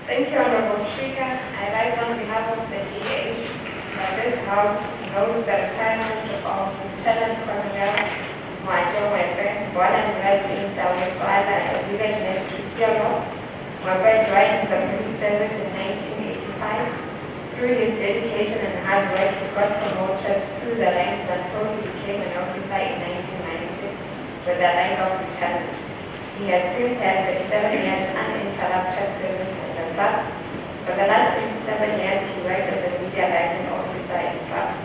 Thank you, Honorable Speaker. I rise on behalf of the DA that this House knows the retirement of Lieutenant Colonel Mwajo Mwebe, born and bred in Tawetwala, a village next to Stiolo. Mwebe joined the police service in 1985. Through his dedication and hard work, he got promoted through the ranks until he became an officer in 1990 with the rank of lieutenant. He has since had 37 years uninterrupted service as a SAP. For the last 27 years, he worked as a media liaison officer in SAPS.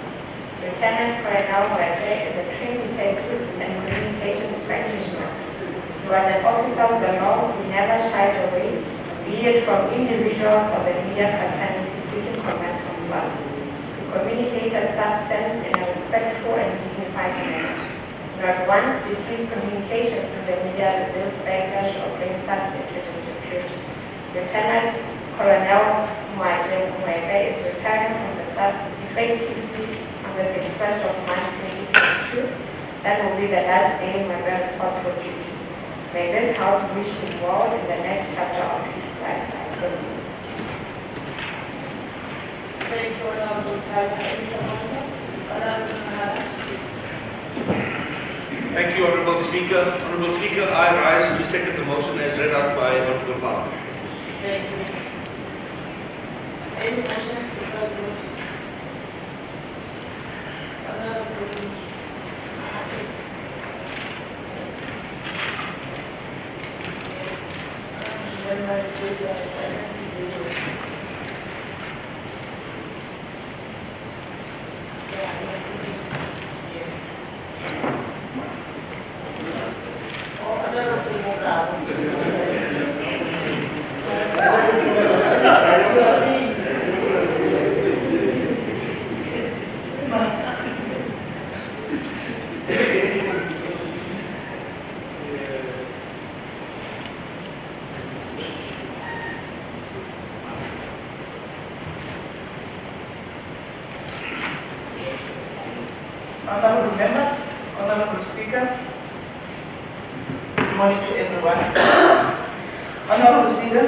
Lieutenant Colonel Mwebe is a trained detective and communications practitioner. He was an officer of the law who never shied away, be it from individuals or the media fraternity seeking comment from SAPS. He communicated substance in a respectful and dignified manner. Not once did his communications in the media resist backlash or bring SAPS into disrepute. Lieutenant Colonel Mwajo Mwebe is retiring from the SAPS effectively on the 31st of March 2022. That will be the last day Mwebe reports for duty. May this House wish him well in the next chapter of his life. I so do. Thank you, Honorable Thank you, Honorable Speaker. Honorable Speaker, I rise to second the motion as read out by Honorable Bauer. Thank you. Any motions without notice? Honorable Hassan. Yes. Yes. When my place I can see the doors. Yeah, I can see it. Yes. Oh, Honorable Mugabe. Honorable members, Honorable Speaker, good morning to everyone. Honorable Speaker,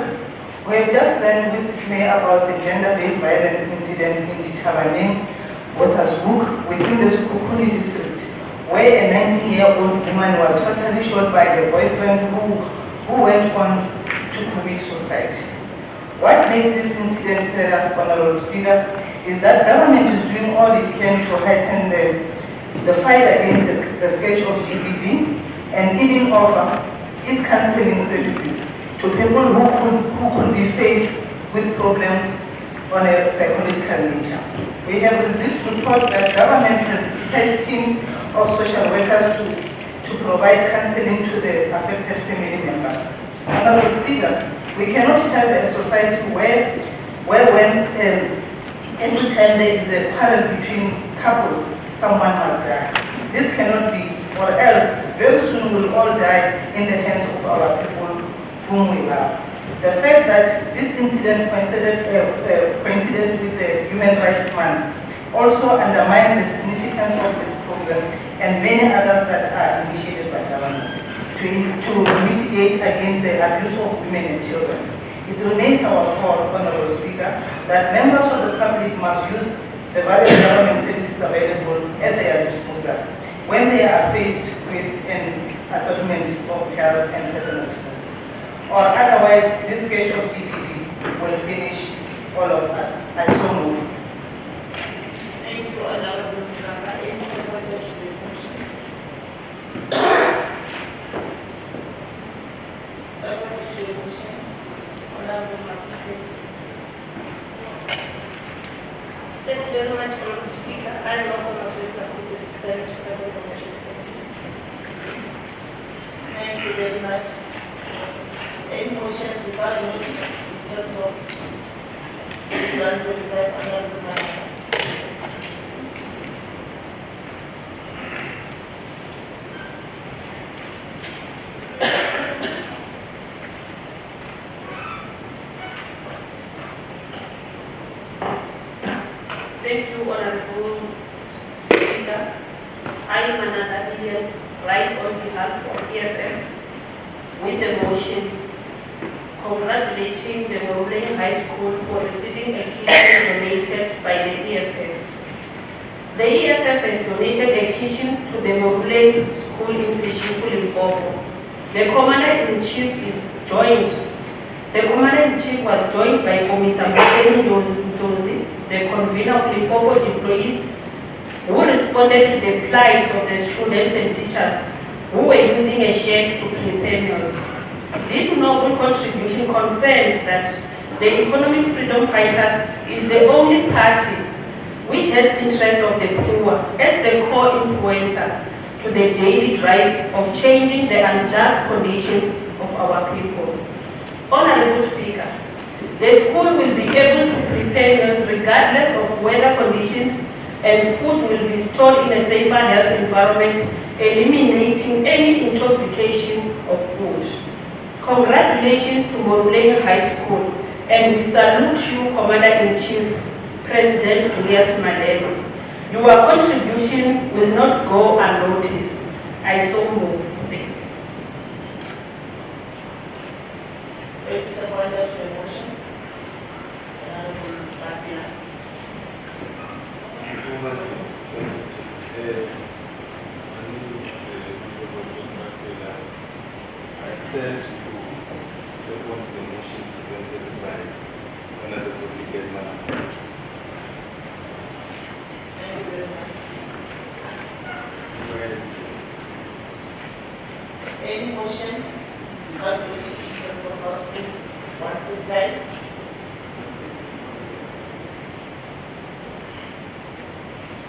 we have just learned with dismay about the gender-based violence incident in Ditabaning, Watersburg, within the Sekhukhune district, where a 19-year-old woman was fatally shot by her boyfriend who went on to commit suicide. What makes this incident sad, Honorable Speaker, is that government is doing all it can to heighten the fight against the scourge of GBV and even offer its counseling services to people who could be faced with problems on a psychological nature. We have received reports that government has dispatched teams of social workers to provide counseling to the affected family members. Honorable Speaker, we cannot have a society where when every time there is a quarrel between couples, someone must die. This cannot be, or else very soon we'll all die in the hands of our people whom we love. The fact that this incident coincided with the Human Rights Month also undermines the significance of this program and many others that are initiated by government to mitigate against the abuse of women and children. It remains our call, Honorable Speaker, that members of the public must use the various government services available at their disposal when they are faced with an assortment of health and personal tools. Or otherwise, this case of GBV will finish all of us. I so move. Thank you, Honorable Mugabe. Any support to the motion? Support to the motion. Honorable Mugabe. Thank you very much, Honorable Speaker. I know Honorable Listener who is there to support the motion. Thank you very much. Any motions without notice in terms of 145 Honorable Mugabe? Thank you, Honorable Speaker. I, Manada Williams, rise on behalf of EFF with the motion congratulating the Moruleng High School for receiving a kitchen donated by the EFF. The EFF has donated a kitchen to the Moruleng School in Sishiku, Limpopo. The Commander-in-Chief is joined. The Commander-in-Chief was joined by Komisa Muteni Ndozi, the convener of Limpopo deployees, who responded to the plight of the students and teachers who were using a shed to prepare meals. This noble contribution confirms that the Economic Freedom Fighters is the only party which has interest of the poor as the core influencer to the daily drive of changing the unjust conditions of our people. Honorable Speaker, the school will be able to prepare meals regardless of weather conditions, and food will be stored in a safer health environment, eliminating any intoxication of food. Congratulations to Moruleng High School, and we salute you, Commander-in-Chief, President Julius Malema. Your contribution will not go unnoticed. I so move. Thanks. Wait, second, that's the motion. Honorable Fabia. I stand to support the motion presented by Honorable Miguel Malema. Thank you very much. Any motions? Not which is in terms of House Bill 125?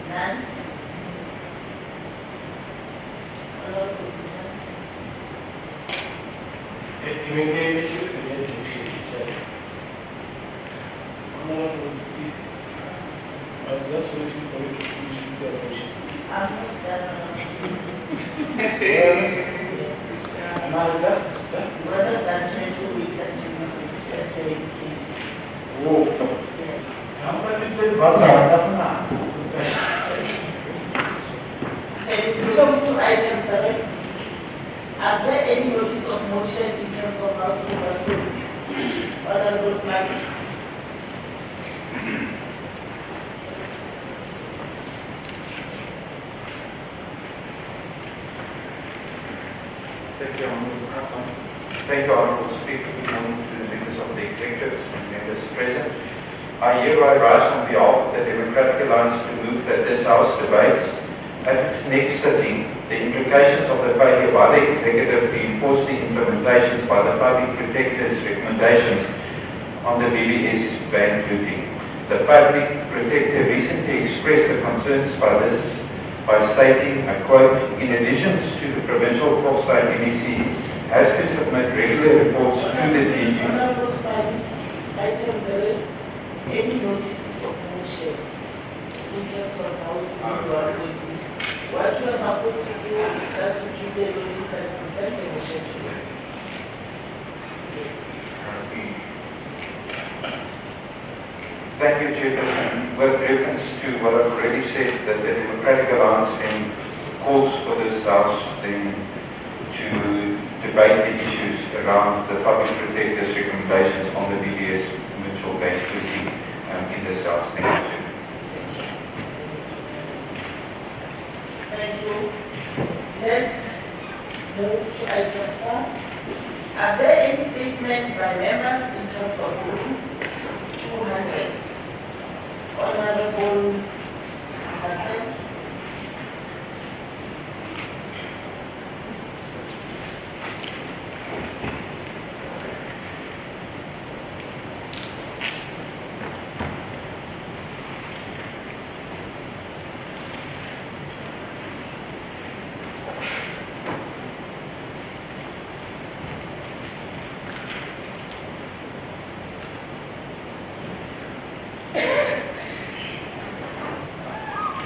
None? Honorable Bhujan. Honorable Speaker, I was just waiting for you to finish with the motion. I'm not done. Yes. Now, just Rather than trying to wait until you finish, that's very indicated. Oh, Yes. I'm going to tell you about that's not. And proceed to item 3. Are there any notice of motion in terms of House Bill 126? Honorable Smith. Thank you, Honorable Speaker. Good morning to the members of the executives and members present. I hereby rise on behalf of the Democratic Alliance to move that this House debates at its next sitting the implications of the failure by the executive to enforce the implementations by the Public Protector's recommendations on the BBS ban looting. The Public Protector recently expressed the concerns by stating, I quote, in addition to the Provincial Volkswagen MEC has to submit regular reports to the DG. Honorable Smith, item 3. Any notices of motion in terms of House Bill 126? What you are supposed to do is just to give the notice and present the motion to the Speaker. Yes. Thank you, Chairman. With reference to what I've already said, that the Democratic Alliance then calls for this House then to debate the issues around the Public Protector's recommendations on the BBS mutual bank looting in this House. Thank you, Chairman. Thank you. Let's move to item 4. Are there any statements by members in terms of Rule 200? Honorable Patel.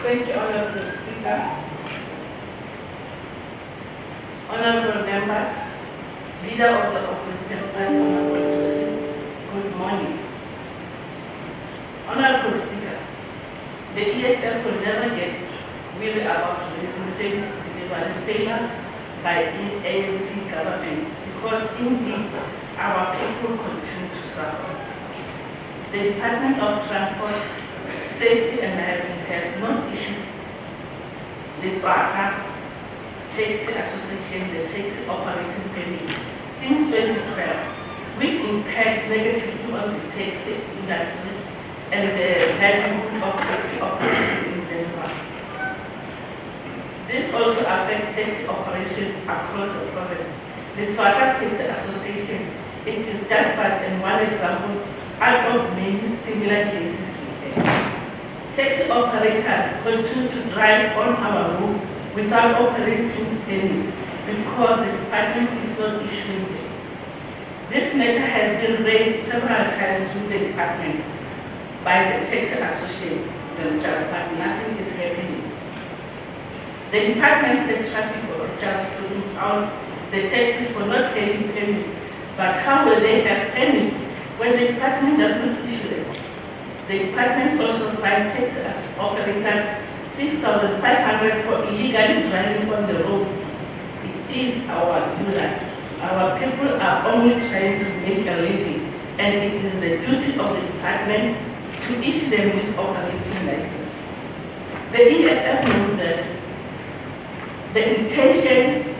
Thank you, Honorable Speaker. Honorable members, Leader of the Opposition Party, Honorable Joseph, good morning. Honorable Speaker, the EFF will never get really about raising service delivery failure by the ANC government because indeed our people people continue to suffer. The Department of Transport, Safety and Housing has not issued the Tswaka Taxi Association, the taxi operating permit, since 2012, which impacts negatively on the taxi industry and the livelihood of taxi operation in general. This also affects taxi operation across the province. The Tswaka Taxi Association, it is just but one example out of many similar cases we have. Taxi operators continue to drive on our road without operating permits because the department is not issuing them. This matter has been raised several times with the department by the taxi association themselves, but nothing is happening. The department said traffic officials to impound the taxis for not having permits, but how will they have permits when the department does not issue them? The department also fined taxi operators 6,500 for illegally driving on the roads. It is our view that our people are only trying to make a living, and it is the duty of the department to issue them with operating license. The EFF knows that the intention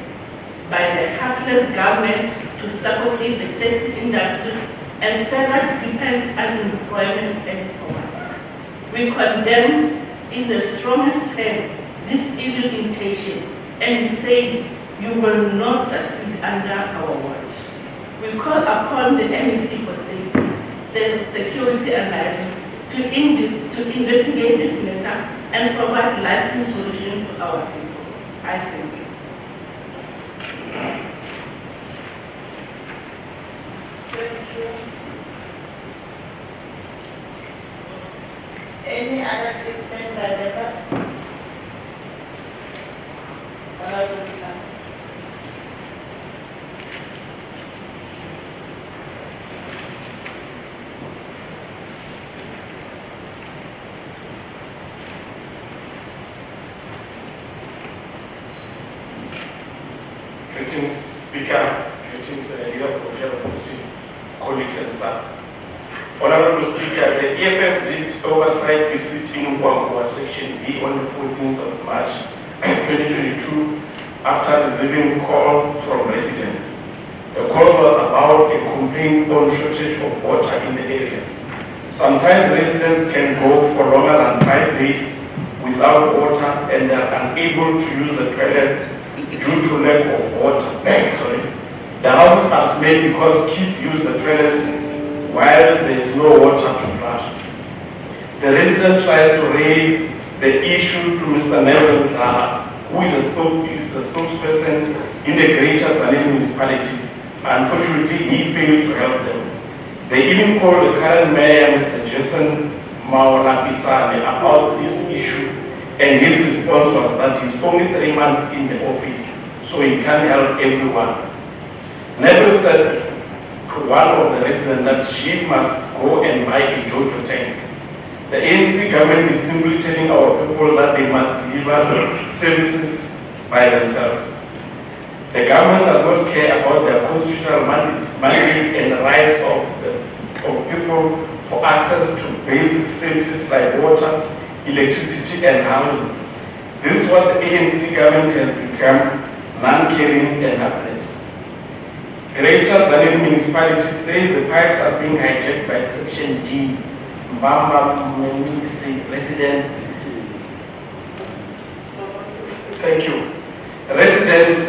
by the heartless government to suffocate the taxi industry and further depends unemployment and poverty. We condemn in the strongest term this evil intention, and we say you will not succeed under our watch. We call upon the MEC for safety, security and license to investigate this matter and provide lasting solution to our people. I thank you. Thank you. Any other statement by members? Greetings, Speaker. Greetings, Leader of the Opposition, colleagues and staff. Honorable Speaker, the EFF did oversight visit in Nkwankwa Section B on the 14th of March 2022 after receiving call from residents. The call was about a complaint on shortage of water in the area. Sometimes residents can go for longer than 5 days without water and they are unable to use the toilets due to lack of water. The houses are small because kids use the toilet while there is no water to flush. The resident tried to raise the issue to Mr. Neville Zaha, who is the spokesperson in the Greater Tzaneen municipality. Unfortunately, he failed to help them. They even called the current mayor, Mr. Jason Maurapisane, about this issue, and his response was that he's only 3 months in the office, so he can't help everyone. Neville said to one of the residents that she must go and buy a JoJo tank. The ANC government is simply telling our people that they must deliver services by themselves. The government does not care about their constitutional mandate and the right of people for access to basic services like water, electricity, and housing. This is what the ANC government has become, non-caring and helpless. Greater Tzaneen municipality says the pipes are being hijacked by Section D, Mbamba Mwenisi residents. Thank you. Residents,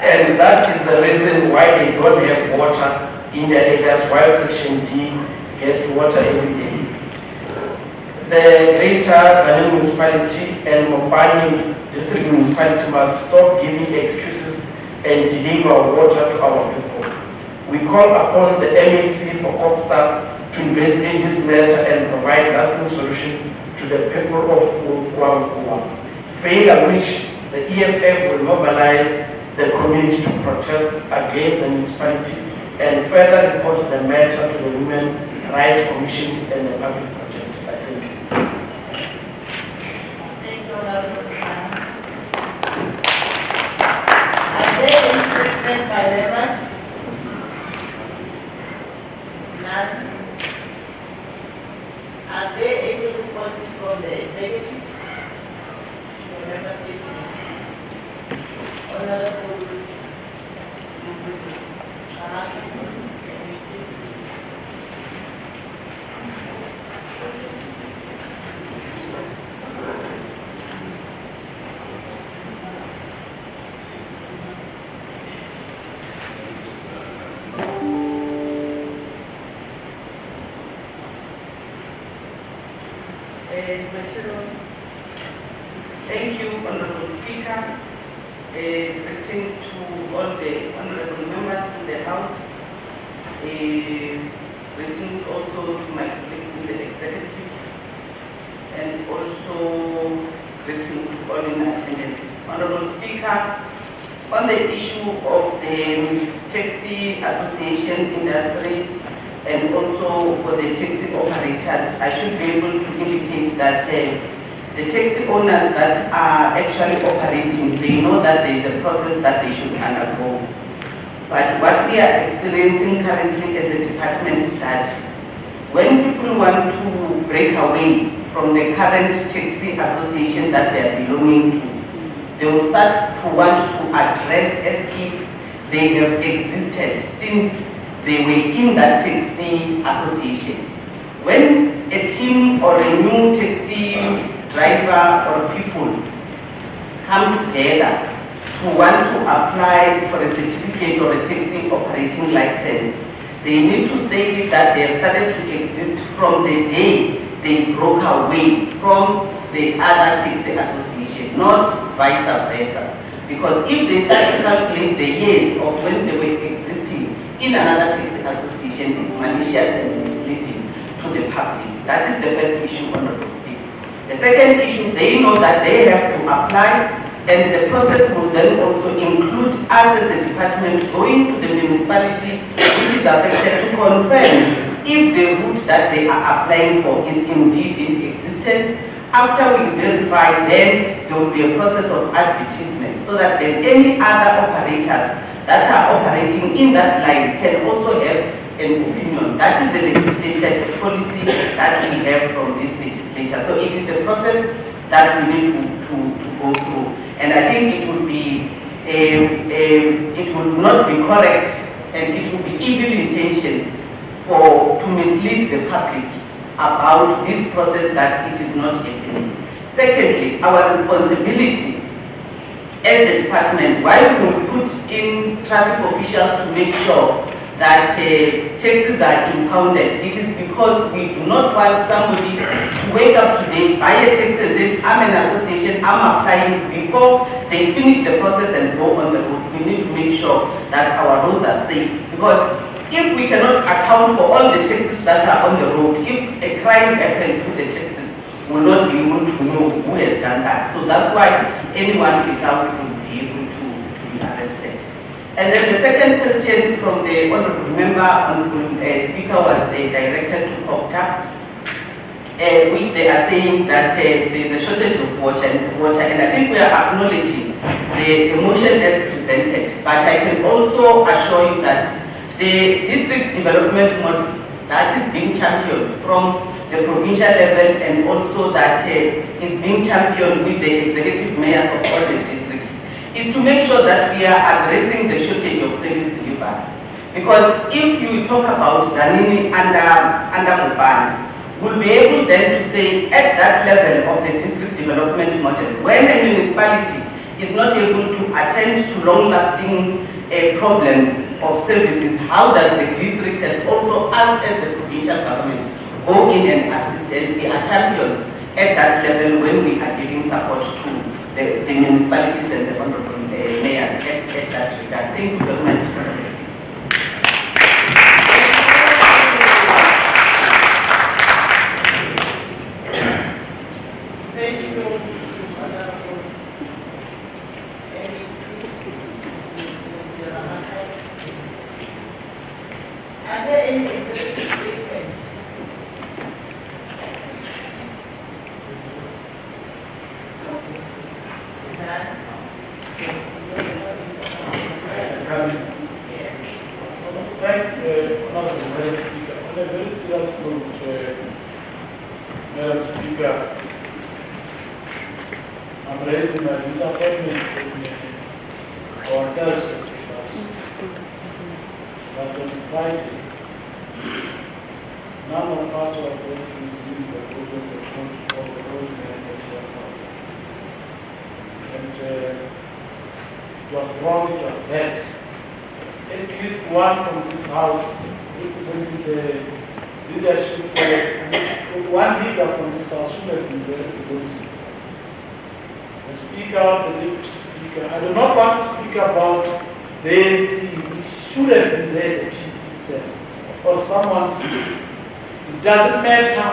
and that is the reason why they don't have water in their areas, while Section D gets water every day. The Greater Tzaneen municipality and Mopani district municipality must stop giving excuses and deliver water to our people. We call upon the MEC for COPSTAR to investigate this matter and provide lasting solution to the people of Nkwankwa, failure which the EFF will mobilize the community to protest against the municipality and further report the matter to the Women Rights Commission and the Public Project. I think. Thank you, Honorable Shah. Are there any statements by members? None. Are there any responses from the executive to the member statements? Honorable Haraki, can we see? Thank you, Honorable Speaker. Greetings to all the honorable members in the House. Greetings also to my colleagues in the executive, and also greetings to all in attendance. Honorable Speaker, on the issue of the taxi association industry and also for the taxi operators, I should be able to indicate that the taxi owners that are actually operating, they know that there is a process that they should undergo. But what we are experiencing currently as a department is that when people want to break away from the current taxi association that they are belonging to, they will start to want to address as if they have existed since they were in that taxi association. When a team or a new taxi driver or people come together to want to apply for a certificate or a taxi operating license, they need to state it that they have started to exist from the day they broke away from the other taxi association, not vice versa. Because if they start to calculate the years of when they were existing in another taxi association, it's malicious and misleading to the public. That is the first issue, Honorable Speaker. The second issue, they know that they have to apply, and the process will then also include us as a department going to the municipality which is affected to confirm if the route that they are applying for is indeed in existence. After we verify, then there will be a process of advertisement so that then any other operators that are operating in that line can also have an opinion. That is the legislated policy that we have from this legislature. So it is a process that we need to go through. And I think it would be, it would not be correct, and it would be evil intentions to mislead the public about this process that it is not happening. Secondly, our responsibility as the department, while we put in traffic officials to make sure that taxis are impounded, it is because we do not want somebody to wake up today, buy a taxi, says, I'm an association, I'm applying, before they finish the process and go on the road. We need to make sure that our roads are safe, because if we cannot account for all the taxis that are on the road, if a crime happens with the taxis, we will not be able to know who has done that. So that's why anyone without will be able to be arrested. And then the second question from the honorable member, honorable speaker, was directed to COGTA, which they are saying that there is a shortage of water, and I think we are acknowledging the motion as presented. But I can also assure you that the district development model that is being championed from the provincial level, and also that is being championed with the executive mayors of all the districts, is to make sure that we are addressing the shortage of service delivery. Because if you talk about Zanini under Mubani, we'll be able then to say at that level of the district development model, when a municipality is not able to attend to long-lasting problems of services, how does the district and also us as the provincial government go in and assist? And we are champions at that level when we are giving support to the municipalities and the honorable mayors at that regard. Thank you very much. Thank you, Honorable MEC. Are there any executive statements? None? Yes. Thanks, Honorable Madam Speaker. On a serious note, Madam Speaker, I'm raising my disappointment in ourselves as this House. But on Friday, none of us was going to receive the vote of the old man at your house. And it was wrong, it was bad. At least one from this House representing the leadership, one leader from this House should have been there representing this House. The Speaker, the Deputy Speaker. I do not want to speak about the ANC, which should have been there, the PC7, or someone speaking. It doesn't matter.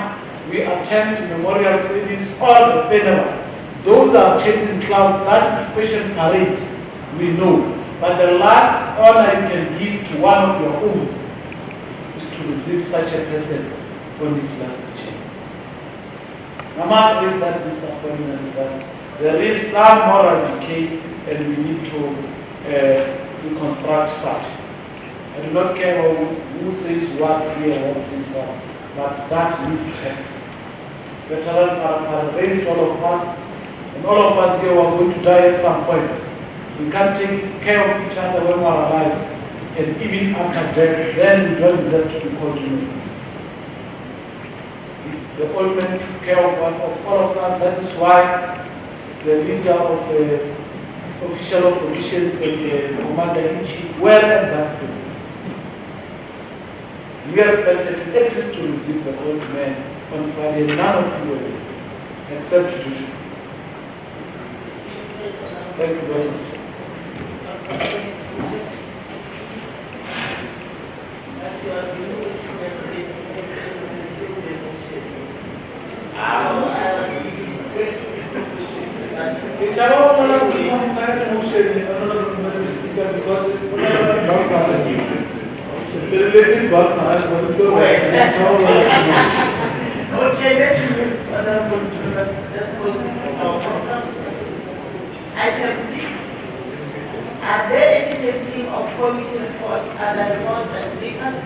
We attend the memorial service or the funeral. Those are chasing clouds. That is fashion parade. We know. But the last honor you can give to one of your own is to receive such a person on this last chain. I must raise that disappointment that there is some moral decay and we need to reconstruct such. I do not care who says what here and what says what, but that needs to happen. Veterans are raised, all of us, and all of us here are going to die at some point. If we can't take care of each other when we are alive, and even after death, then we don't deserve to be called human beings. The old man took care of all of us. That is why the leader of the official oppositions and the commander-in-chief were at that field. We are expected at least to receive the old man on Friday. None of you were there, except Joshua. Thank you very much. Okay, let's move on. Let's proceed with our program. Item 6. Are there any tabling of committee reports, other reports and papers?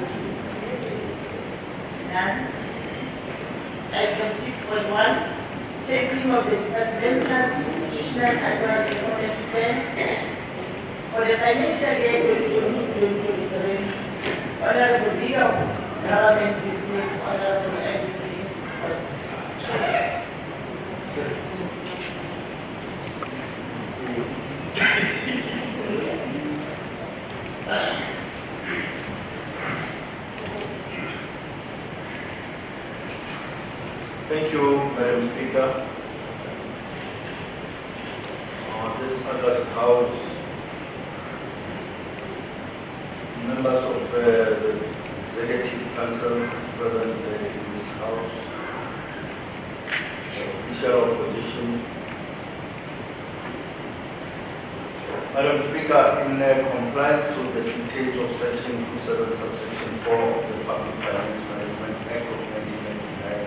None. Item 6.1. Tabling of the departmental institutional annual performance plan for the financial year 2022-2023. Honorable Leader of Government Business, Honorable MBC Scott. Thank you, Madam Speaker. This August House, members of the Executive Council present in this House, the official opposition. Madam Speaker, in compliance with the dictates of Section 27, Subsection 4 of the Public Finance Management Act of 1999,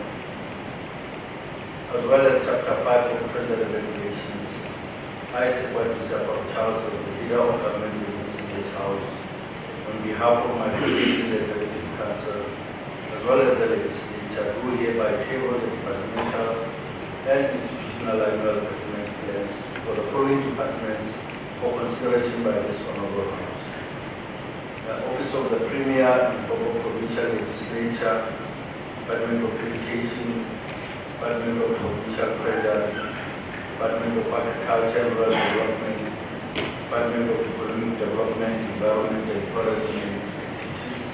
as well as Chapter 5 of Treasury Regulations, I support Mr. Charles as the Leader of Government Business in this House, on behalf of my colleagues in the Executive Council, as well as the Legislature, who hereby table the departmental and institutional annual performance plans for the following departments for consideration by this Honorable House. The Office of the Premier in Limpopo Provincial Legislature, Department of Education, Department of Provincial Treasury, Department of Agriculture and Rural Development, Department of Economic Development, Environment and Tourism and its entities,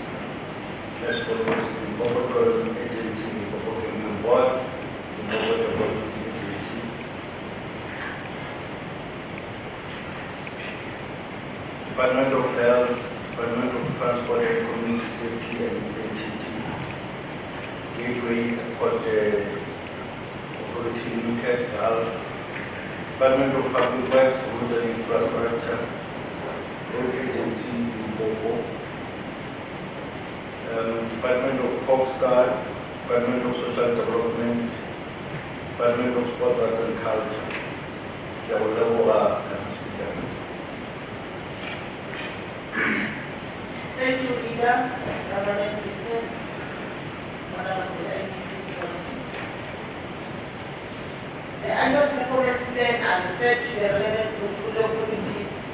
as follows: Limpopo Tourism Agency, Limpopo Gaming Board, Limpopo Development Agency, Department of Health, Department of Transport and Community Safety and its entity, Gateway Airport Authority Limited, Department of Public Works, Roads and Infrastructure, Road Agency, Limpopo, Department of Coast Guard, Department of Social Development, Department of Sport, Arts and Culture. There was a Thank you, Leader of Government Business. The annual performance plan are referred to the relevant portfolio committees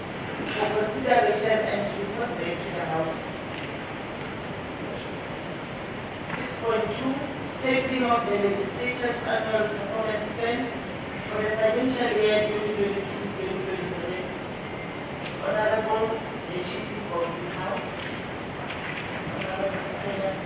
for consideration and to report back to the House. 6.2, tabling of the legislature's annual performance plan for the financial year 2022-2023. Honorable the Chief Whip of this House. Honorable President.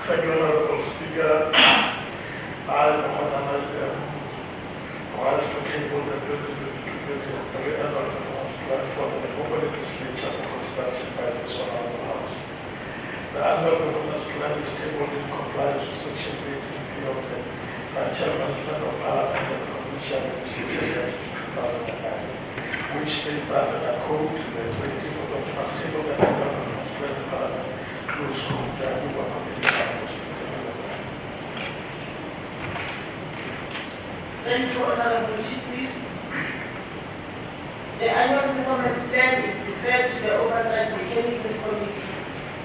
Thank you, Honorable Speaker. I want to table the annual performance plan for the local legislature for consideration by this Honorable House. The annual performance plan is tabled in compliance with Section 18B of the Financial Management of Parliament and Provincial Legislature 2009, which state that the code to the executive authority must table the annual performance plan of Parliament those who are Thank you, Honorable Chief Whip. The annual performance plan is referred to the Oversight Mechanism Committee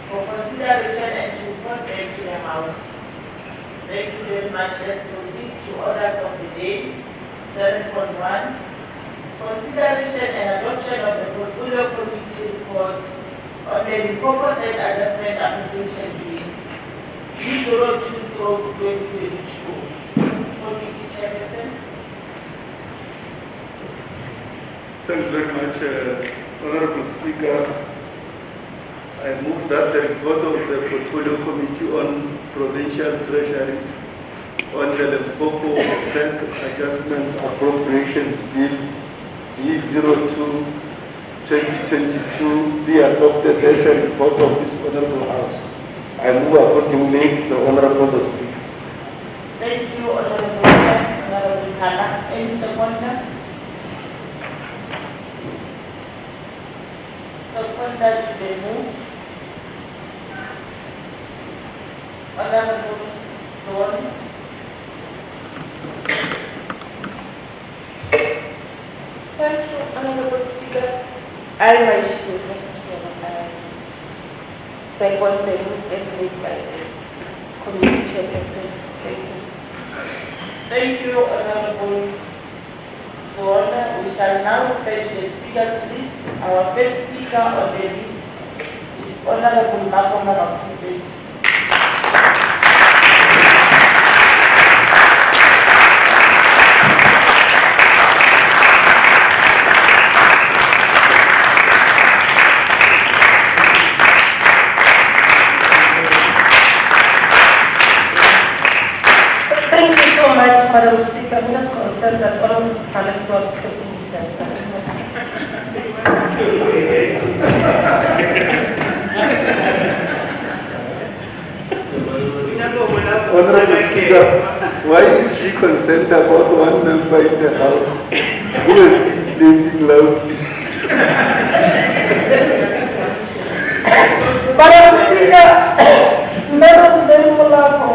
for consideration and to report back to the House. Thank you very much. Let's proceed to orders of the day. 7.1. Consideration and adoption of the Portfolio Committee report on the Limpopo Third Adjustment Application Bill B02/2022. Committee Chairperson. Thanks very much, Honorable Speaker. I move that the report of the Portfolio Committee on Provincial Treasury on the Limpopo Third Adjustment Appropriations Bill B02/2022 be adopted as a report of this Honorable House. I move accordingly the Honorable Speaker. Thank you, Honorable Chair, Honorable Kala. Any seconder? Seconder to the move. Honorable Swan. Thank you, Honorable Speaker. I rise to second the move as made by the committee chairperson. Thank you. Thank you, Honorable Swan. We shall now refer to the speaker's list. Our first speaker on the list is Honorable Makoma Makupeji. Thank you so much, Madam Speaker. I'm just concerned that all panelists not taking this answer. Honorable Speaker, why is she concerned about one member in the House who is pleading loudly? Madam Speaker, members of the Mulako,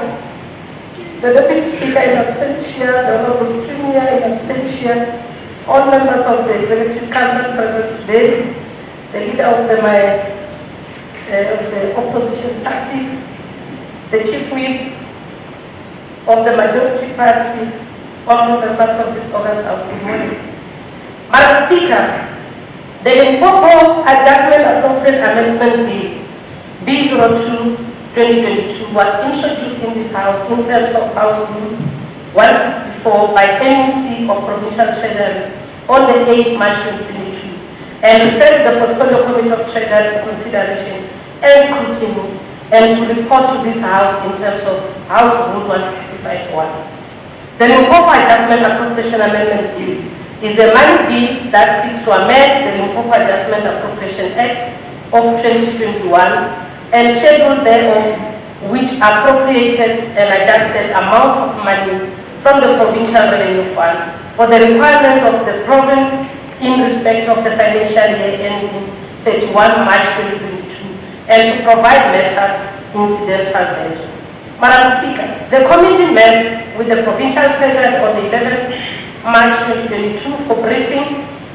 the Deputy Speaker in absentia, the Honorable Premier in absentia, all members of the Executive Council present today, the leader of the opposition party, the Chief Whip of the majority party, all members of this August House. Good morning. Madam Speaker, the Limpopo Adjustment Appropriate Amendment Bill B02/2022 was introduced in this House in terms of House Rule 164 by MEC of Provincial Treasury on the 8th March 2022 and referred to the Portfolio Committee of Treasury for consideration and scrutiny and to report to this House in terms of House Rule 165.1. The Limpopo Adjustment Appropriation Amendment Bill is the money bill that seeks to amend the Limpopo Adjustment Appropriation Act of 2021 and schedule thereof, which appropriated an adjusted amount of money from the Provincial Revenue Fund for the requirements of the province in respect of the financial year ending 31 March 2022 and to provide matters incidental thereto. Madam Speaker, the committee met with the Provincial Treasurer on the 11th March 2022 for briefing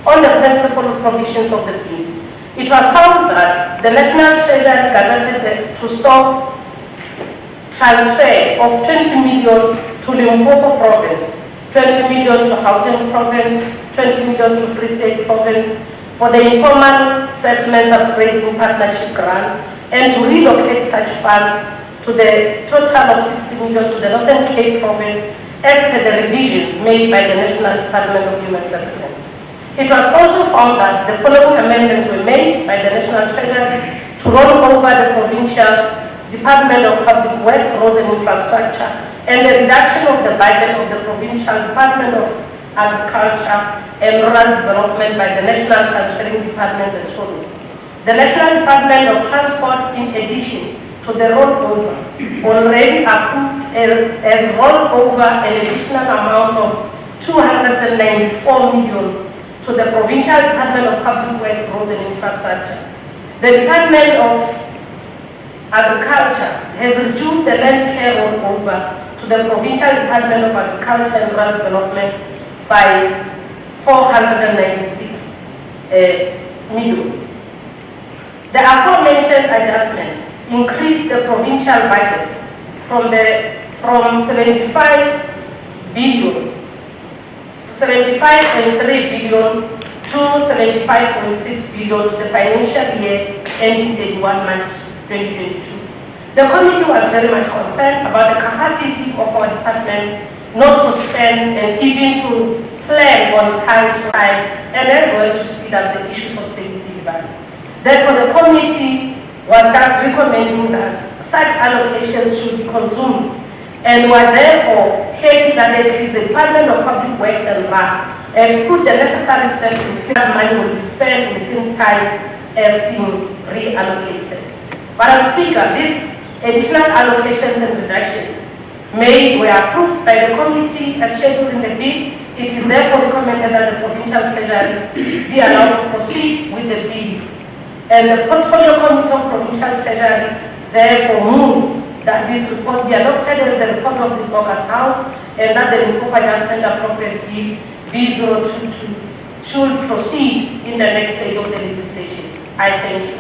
on the principal provisions of the bill. It was found that the National Treasury gazetted to stop transfer of 20 million to Limpopo Province, 20 million to Gauteng Province, 20 million to Free State Province for the informal settlements upgrading partnership grant, and to relocate such funds to the total of 60 million to the Northern Cape Province as per the revisions made by the National Department of Human Settlement. It was also found that the following amendments were made by the National Treasury to roll over the Provincial Department of Public Works, Roads and Infrastructure, and the reduction of the budget of the Provincial Department of Agriculture and Rural Development by the National Transferring Departments as follows. The National Department of Transport, in addition to the rollover, already approved as rollover an additional amount of 294 million to the Provincial Department of Public Works, Roads and Infrastructure. The Department of Agriculture has reduced the land care rollover to the Provincial Department of Agriculture and Rural Development by 496 million. The aforementioned adjustments increased the provincial budget from 75.3 billion to 75.6 billion to the financial year ending 31 March 2022. The committee was very much concerned about the capacity of our departments not to spend and even to plan on time and as well to speed up the issues of safety value. Therefore, the committee was just recommending that such allocations should be consumed and were therefore happy that at least the Department of Public Works and RA and put the necessary steps in that money will be spent within time as being reallocated. Madam Speaker, these additional allocations and reductions made were approved by the committee as scheduled in the bill. It is therefore recommended that the Provincial Treasury be allowed to proceed with the bill. And the Portfolio Committee of Provincial Treasury therefore move that this report be adopted as the report of this August House and that the Limpopo Adjustment Appropriate Bill B022 should proceed in the next stage of the legislation. I thank you.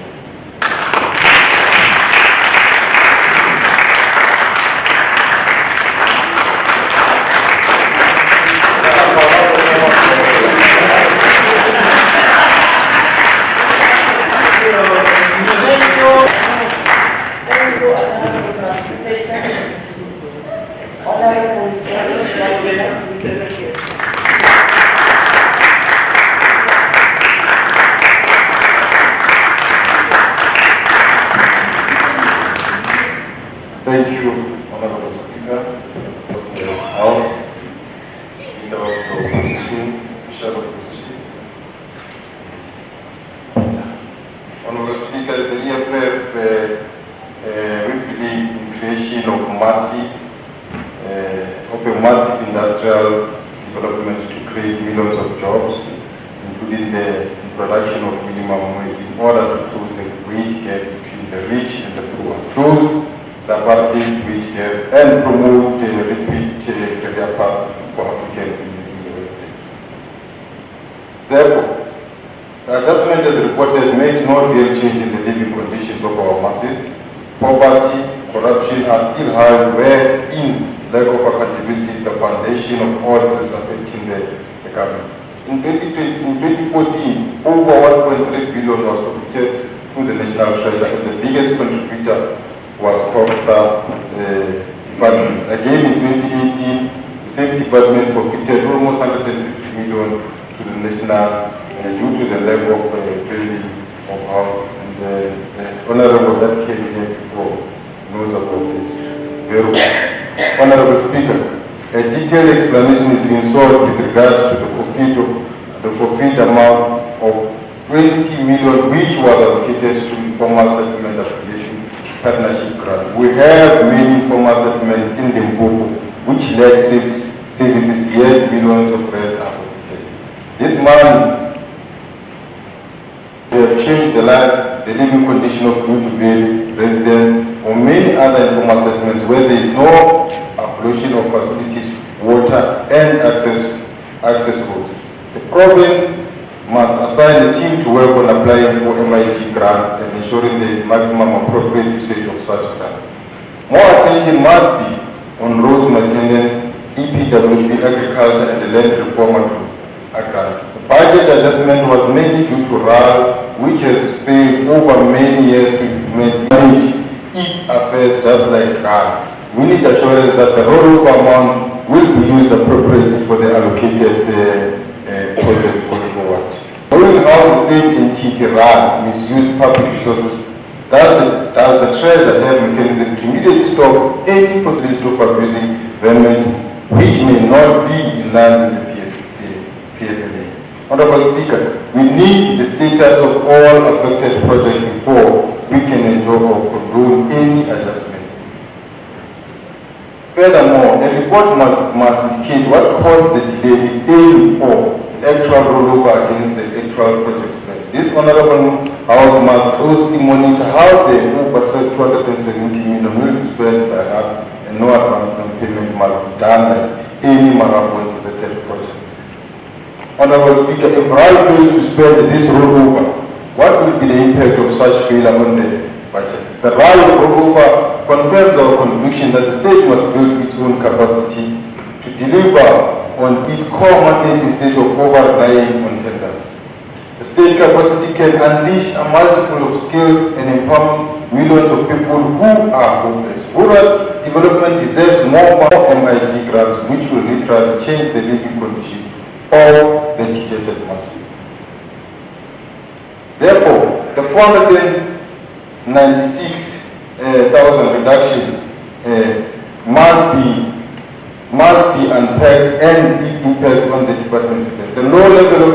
Thank you, Honorable Speaker of the House, Leader of the Opposition, Chair of the Opposition. Honorable Speaker, the EFF will believe in creation of a massive industrial development to create millions of jobs, including the introduction of minimum wage in order to close the wage gap between the rich and the poor. Close the apartheid wage gap and promote a repeat career path for applicants in the workplace. Therefore, the adjustment as reported makes no real change in the living conditions of our masses. Poverty, corruption are still high, wherein lack of accountability is the foundation of all that is affecting the government. In 2014, over 1.3 billion was contributed to the National Treasury, and the biggest contributor was Corpstar Department. Again, in 2018, the same department contributed almost 150 million to the national due to the level of building of houses. And the Honorable that came here before knows about this very well. Honorable Speaker, a detailed explanation is being sought with regards to the forfeit amount of 20 million which was allocated to informal settlement application partnership grant. We have many informal settlements in Limpopo which lack services, yet millions of rents are forfeited. This money, they have changed the life the living condition of due-to-bed residents, or many other informal settlements where there is no pollution of facilities, water, and access roads. The province must assign a team to work on applying for MIG grants and ensuring there is maximum appropriate usage of such grants. More attention must be on roads maintenance, EPWP, agriculture, and the land reform grants. The budget adjustment was mainly due to RAL, which has failed over many years to manage its affairs just like RAL. We need assurance that the rollover amount will be used appropriately for the allocated project going forward. Knowing how the same entity RAL misused public resources, does the Treasurer have mechanism to immediately stop any possibility of abusing them, which may not be in line with the PFMA? Honorable Speaker, we need the status of all affected projects before we can enjoy or condone any adjustment. Furthermore, the report must indicate what caused the delay, if any, or actual rollover against the actual project plan. This Honorable House must closely monitor how the over 270 million will be spent by HAP, and no advancement payment must be done like any Marathon deserted project. Honorable Speaker, if RAL fails to spend this rollover, what will be the impact of such failure on the budget? The RAL rollover confirms our conviction that the state must build its own capacity to deliver on its core mandate instead of over-relying on tenders. The state capacity can unleash a multiple of skills and empower millions of people who are hopeless. Rural development deserves more MIG grants, which will literally change the living condition of the dejected masses. Therefore, the 496,000 reduction must be unpacked and its impact on the department's effect. The low level of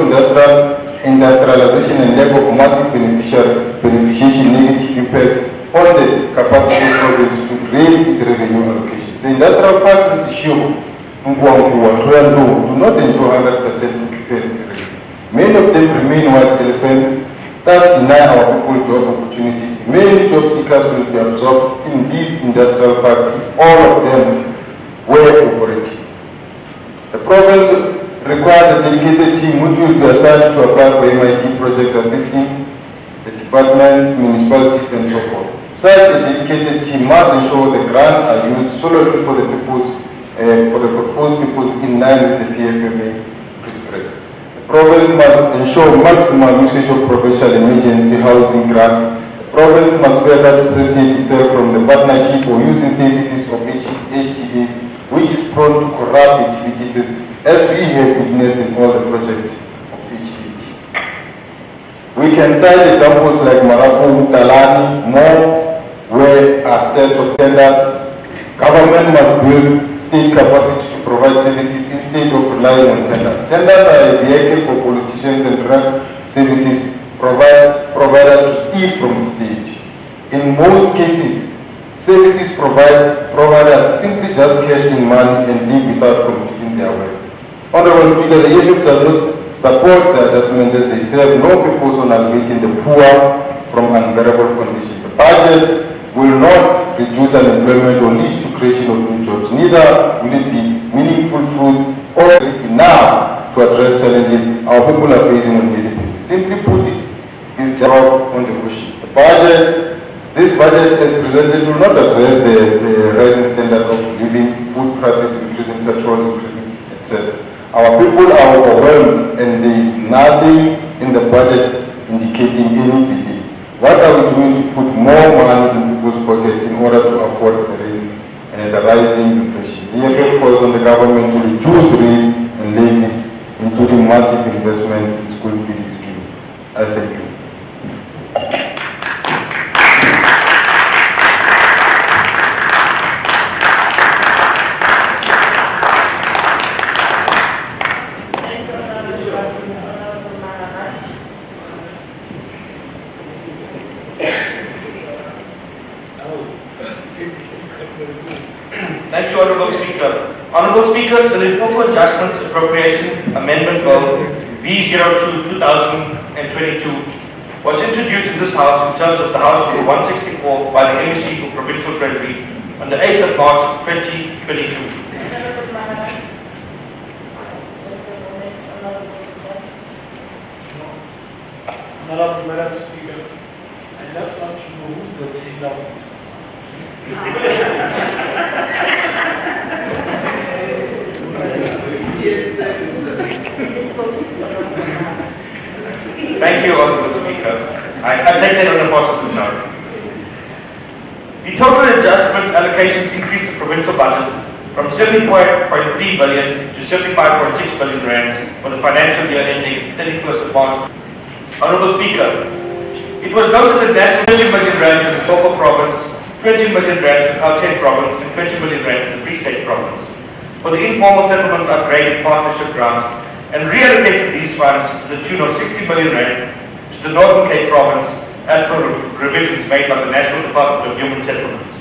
industrialization and lack of massive beneficiation negative impact on the capacity of province to raise its revenue allocation. The industrial parks in Sishiu, Mpuangua, Toyando do not enjoy 100% occupancy rate. Many of them remain white elephants, thus deny our people job opportunities. Many job seekers will be absorbed in these industrial parks if all of them were operating. The province requires a dedicated team which will be assigned to apply for MIT project assisting the departments, municipalities, and so forth. Such a dedicated team must ensure the grants are used solely for the proposed purpose in line with the PFMA prescribes. The province must ensure maximum usage of provincial emergency housing grant. The province must further dissociate itself from the partnership or using services of HTA, which is prone to corrupt activities, as we have witnessed in all the projects of HTA. We can cite examples like Marapu, Talani, Mo, where are states of tenders. Government must build state capacity to provide services instead of relying on tenders. Tenders are a vehicle for politicians and drug services providers to steal from the state. In most cases, services providers simply just cash in money and leave without completing their work. Honorable Speaker, the EFF does not support the adjustment as they serve no purpose on alleviating the poor from unbearable conditions. The budget will not reduce unemployment or lead to creation of new jobs. Neither will it be meaningful fruits or enough to address challenges our people are facing on a daily basis. Simply put it, is job on the cushion. This budget as presented will not address the rising standard of living, food prices increasing, petrol increasing, etc. Our people are overwhelmed and there is nothing in the budget indicating any belief. What are we doing to put more money in people's pocket in order to afford the rising inflation? The EFF calls on the government to reduce rates and levies, including massive investment in school building scheme. I thank you. Thank you, Honorable Speaker. Honorable Speaker, the Limpopo Adjustments Appropriation Amendment Bill V02-2022 was introduced in this House in terms of the House Rule 164 by the MEC for Provincial Treasury on the 8th of March 2022. Honorable Madam Speaker, I just want to know who's the tailor of this. Thank you, Honorable Speaker. I take that on a positive note. The total adjustment allocations increased the provincial budget from 74.3 billion to 75.6 billion rands for the financial year ending 31st of March. Honorable Speaker, it was noted that national 20 million rand to the Limpopo province, 20 million rand to Gauteng province, and 20 million rand to the Free State province for the informal settlements upgraded partnership grant, and reallocated these funds to the tune of 60 million rand to the Northern Cape province as per revisions made by the National Department of Human Settlements.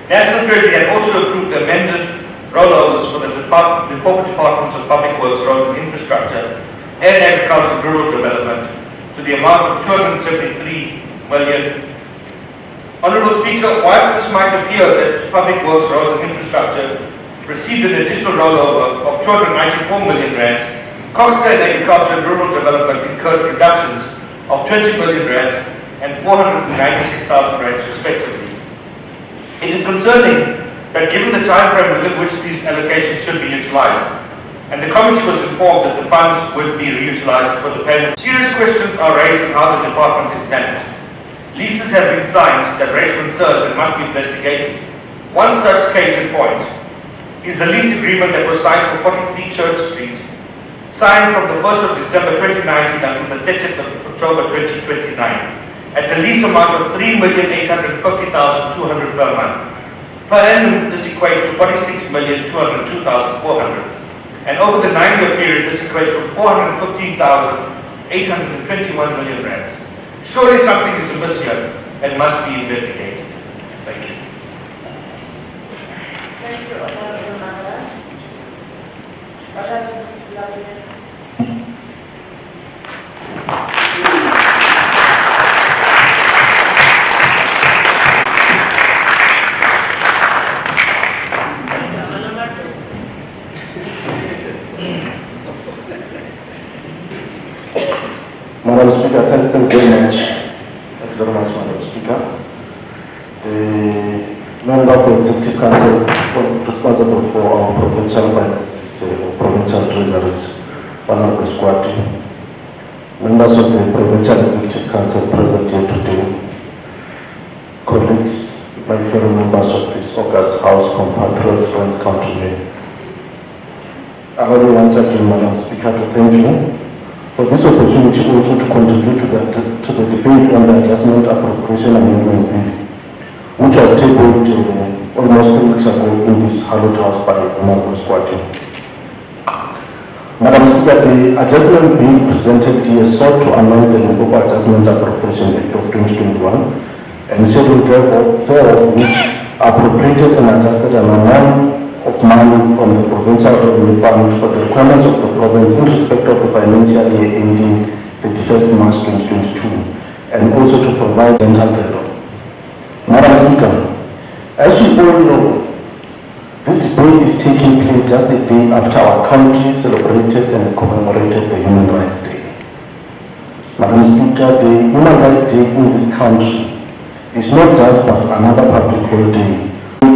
National Treasury had also approved the amended rollovers for the Limpopo Departments of Public Works, Roads and Infrastructure and Agriculture and Rural Development to the amount of 273 million. Honourable Speaker, whilst this might appear that Public Works, Roads and Infrastructure received an additional rollover of 294 million rands, Costa and Agriculture and Rural Development incurred reductions of 20 million rands and 496,000 rands respectively. It is concerning that given the time frame within which these allocations should be utilised, and the committee was informed that the funds would be reutilized for the payment. Serious questions are raised on how the department is managed. Leases have been signed that raise concerns and must be investigated. One such case in point is the lease agreement that was signed for 43 Church Street, signed from the 1st of December 2019 until the 30th of October 2029, at a lease amount of 3,850,200 per month. Per annum, this equates to 46,202,400. And over the 9-year period, this equates to 415,821 million rands. Surely something is amiss here and must be investigated. Thank you. Thank you, Honorable Maharaj. Honorable Slavia. Madam Speaker, thanks very much. Thanks very much, Madam Speaker. The member for Executive Council responsible for our provincial finances, provincial treasuries, Honorable Squati, members of the Provincial Executive Council present here today, colleagues, my fellow members of this August House, compatriots, friends, countrymen. Allow me once again, Madam Speaker, to thank you for this opportunity also to contribute to the debate on the Adjustment Appropriation Amendment Bill, which was tabled almost 2 weeks ago in this hallowed house by Honorable Squati. Madam Speaker, the adjustment bill presented here sought to amend the Limpopo Adjustment Appropriation Act of 2021 and scheduled thereof which appropriated and adjusted an amount of money from the Provincial Revenue Fund for the requirements of the province in respect of the financial year ending 31st March 2022, and also to provide dental payroll. Madam Speaker, as we all know, this debate is taking place just a day after our country celebrated and commemorated the Human Rights Day. Madam Speaker, the Human Rights Day in this country is not just but another public holiday.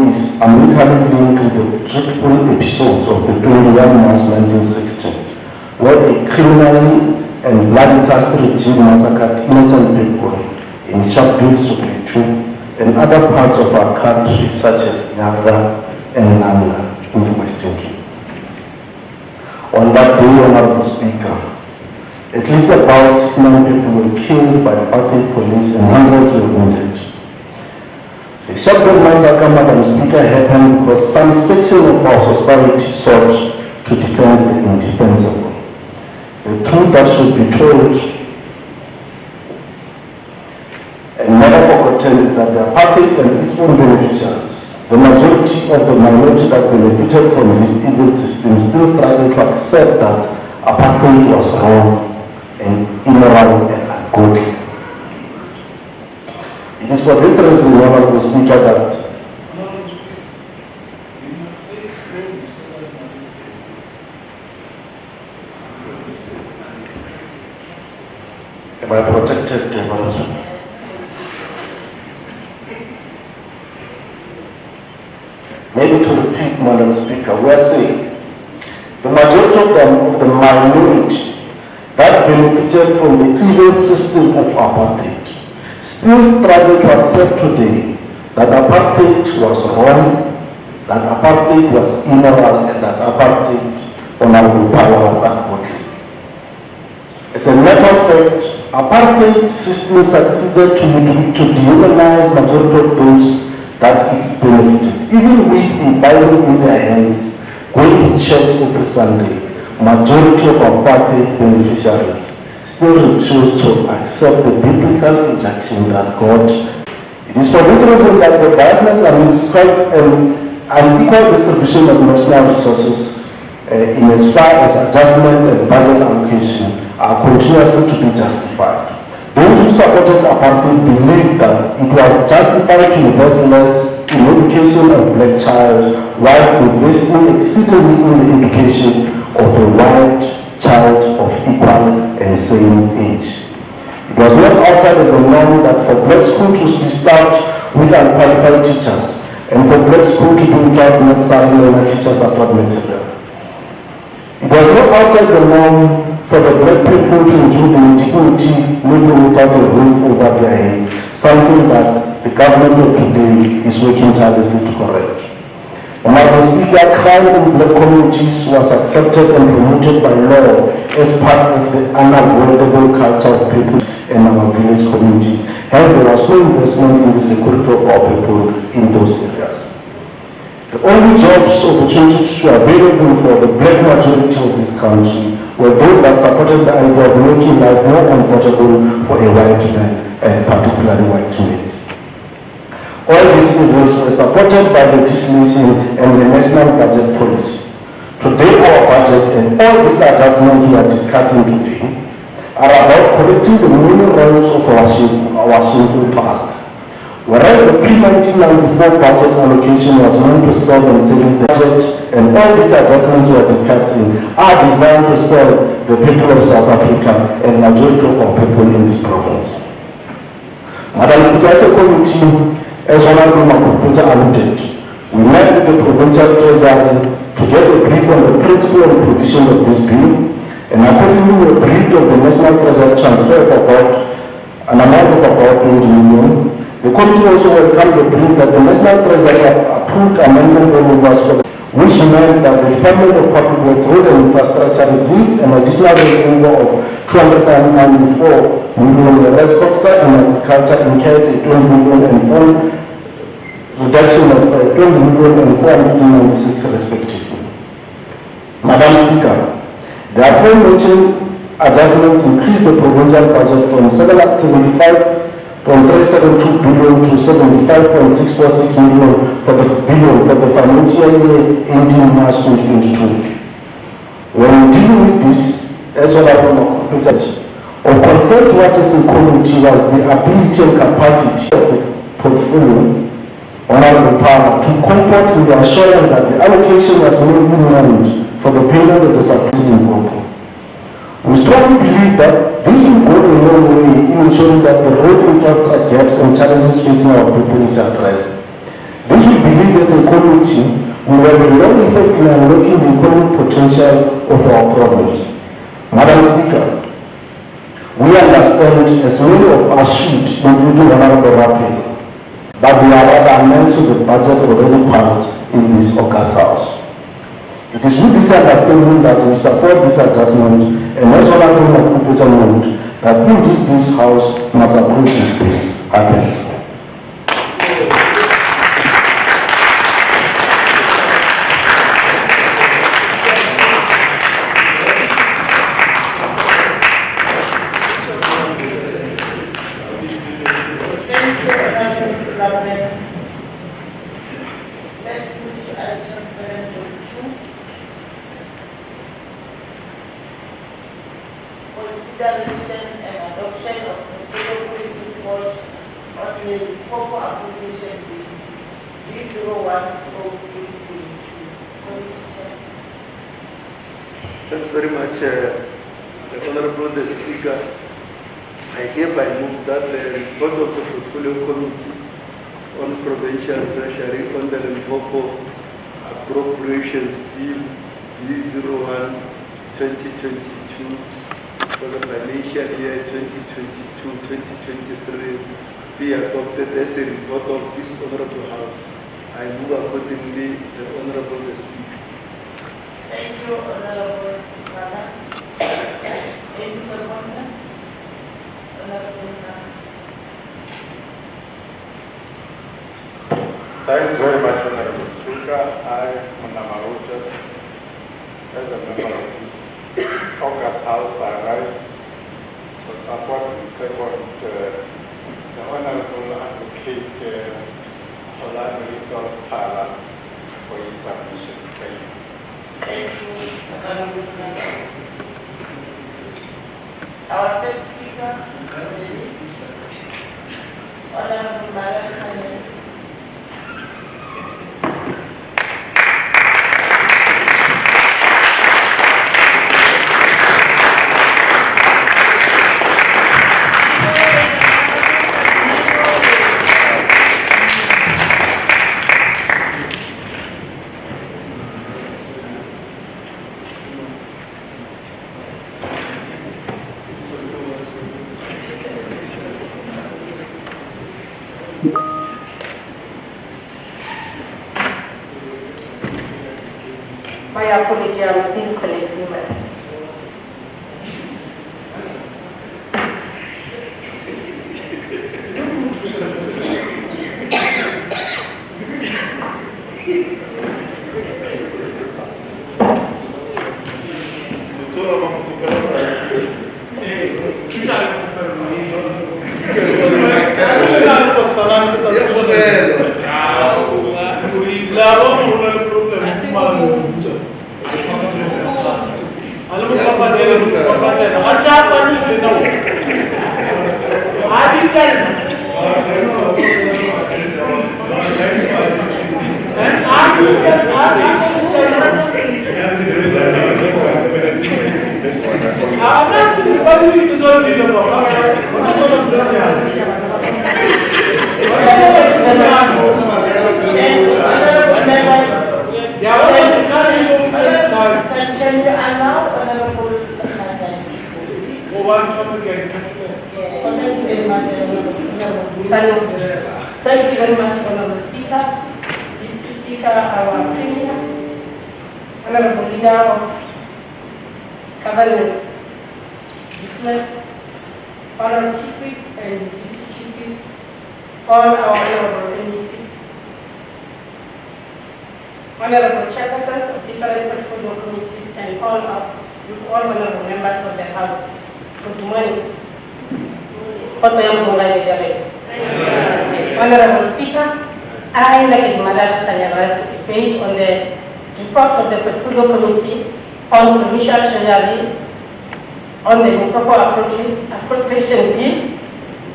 Is amicably linked to the dreadful episodes of the 21 March 1960, where a criminally and bloodthirsty regime massacred innocent people in Sharpeville, Soweto, and other parts of our country such as Nyaga and Nanga in the Western Cape. On that day, Honorable Speaker, at least about 69 people were killed by apartheid police and hundreds were wounded. The Sharpeville massacre, Madam Speaker, happened because some section of our society sought to defend the indefensible. The truth that should be told and never forgotten is that the apartheid and its own beneficiaries, the majority of the minority that benefited from this evil system, still struggle to accept that apartheid was wrong and immoral and unfair. Godly. It is for this reason, Honorable Speaker, that am I protected? Maybe to repeat, Madam Speaker, we are saying the majority of them, of the minority that benefited from the evil system of apartheid, still struggle to accept today that apartheid was wrong, that apartheid was immoral, and that apartheid, honorable power, was ungodly. As a matter of fact, apartheid system succeeded to dehumanize majority of those that it benefited. Even with a Bible in their hands, going to church every Sunday, majority of apartheid beneficiaries still refuse to accept the biblical injunction that God. It is for this reason that the biasness and unequal distribution of national resources in as far as adjustment and budget allocation are continuously to be justified. Those who supported apartheid believed that it was justified to invest less in education of black child whilst investing exceedingly in the education of a white child of equal and same age. It was not outside of the norm that for black school to be staffed with unqualified teachers and for black school to be without necessary learner teachers are taught material. It was not outside the norm for the black people to enjoy the dignity living without a roof over their heads, something that the government of today is working tirelessly to correct. Honorable Speaker, crime in black communities was accepted and promoted by law as part of the unavoidable culture of people in our village communities. Hence, there was no investment in the security of our people in those areas. The only jobs opportunities which were available for the black majority of this country were those that supported the idea of making life more comfortable for a white man, and particularly white men. All these events were supported by legislation and the national budget policy. Today, our budget and all these adjustments we are discussing today are about correcting the many wrongs of our shameful past. Whereas the pre-1994 budget allocation was meant to serve and service the budget, and all these adjustments we are discussing are designed to serve the people of South Africa and majority of our people in this province. Madam Speaker, as a committee, as Honorable Makuputa alluded, we met with the provincial treasury to get a brief on the principle and provision of this bill, and accordingly we were briefed of the national treasury transfer of about an amount of about 20 million. The committee also welcomed the brief that the national treasury approved amendment removals for which meant that the Department of Public Works, Road and Infrastructure received an additional revenue of 294 million, whereas Costa and Agriculture incurred a 20 million and fund reduction of 20 million and 496 respectively. Madam Speaker, the aforementioned adjustment increased the provincial budget from 775.372 billion to 75.646 million for the financial year ending March 2022. When dealing with this, as well as of concern to us as a community was the ability and capacity of the portfolio honorable power to comfort in the assurance that the allocation was made for the payment of the subsidy group. We strongly believe that this will go a long way in ensuring that the road infrastructure gaps and challenges facing our people is addressed. This we believe as a community will have a long effect in unlocking the economic potential of our province. Madam Speaker, we understand, as many of us should, including Honorable Rapid, that we are rather amendments to the budget already passed in this August House. It is with this understanding that we support this adjustment, and as Honorable Makuputa noted, that indeed this House must approve this bill. Happens. Let's move to item 7.2. consideration and adoption of the Portfolio Report on the Limpopo Application Bill B01/2022. Committee Chair. Thanks very much, the Honorable the Speaker. I hereby move that the report of the Portfolio Committee on Provincial Treasury on the Limpopo Appropriations Bill B01/2022 for the financial year 2022-2023 be adopted as a report of this Honorable House. I move accordingly, the Honorable the Speaker. Thank you, Honorable Bala. Any seconder? Honorable Bala. Thanks very much, Honorable Speaker. I, Munama Rojas, as a member of this August House, I rise to support the second, the Honorable Advocate Olaniyi Pala for his submission. Thank you. Thank you, Honorable Bala. Our first speaker, Honorable Mara Khanel. My apology, I'm still selecting my. Thank you very much, Honorable Speaker, Deputy Speaker, our Premier, Honorable Leader of Governance, Business, Honorable Chief Whip and Deputy Chief Whip, all our honorable MECs, honorable chairpersons of different portfolio committees, and all honorable members of the House. Good morning. Honorable Speaker, I, Naked Madam Kanyarwas, to debate on the report of the Portfolio Committee on Provincial Treasury on the Limpopo Appropriation Bill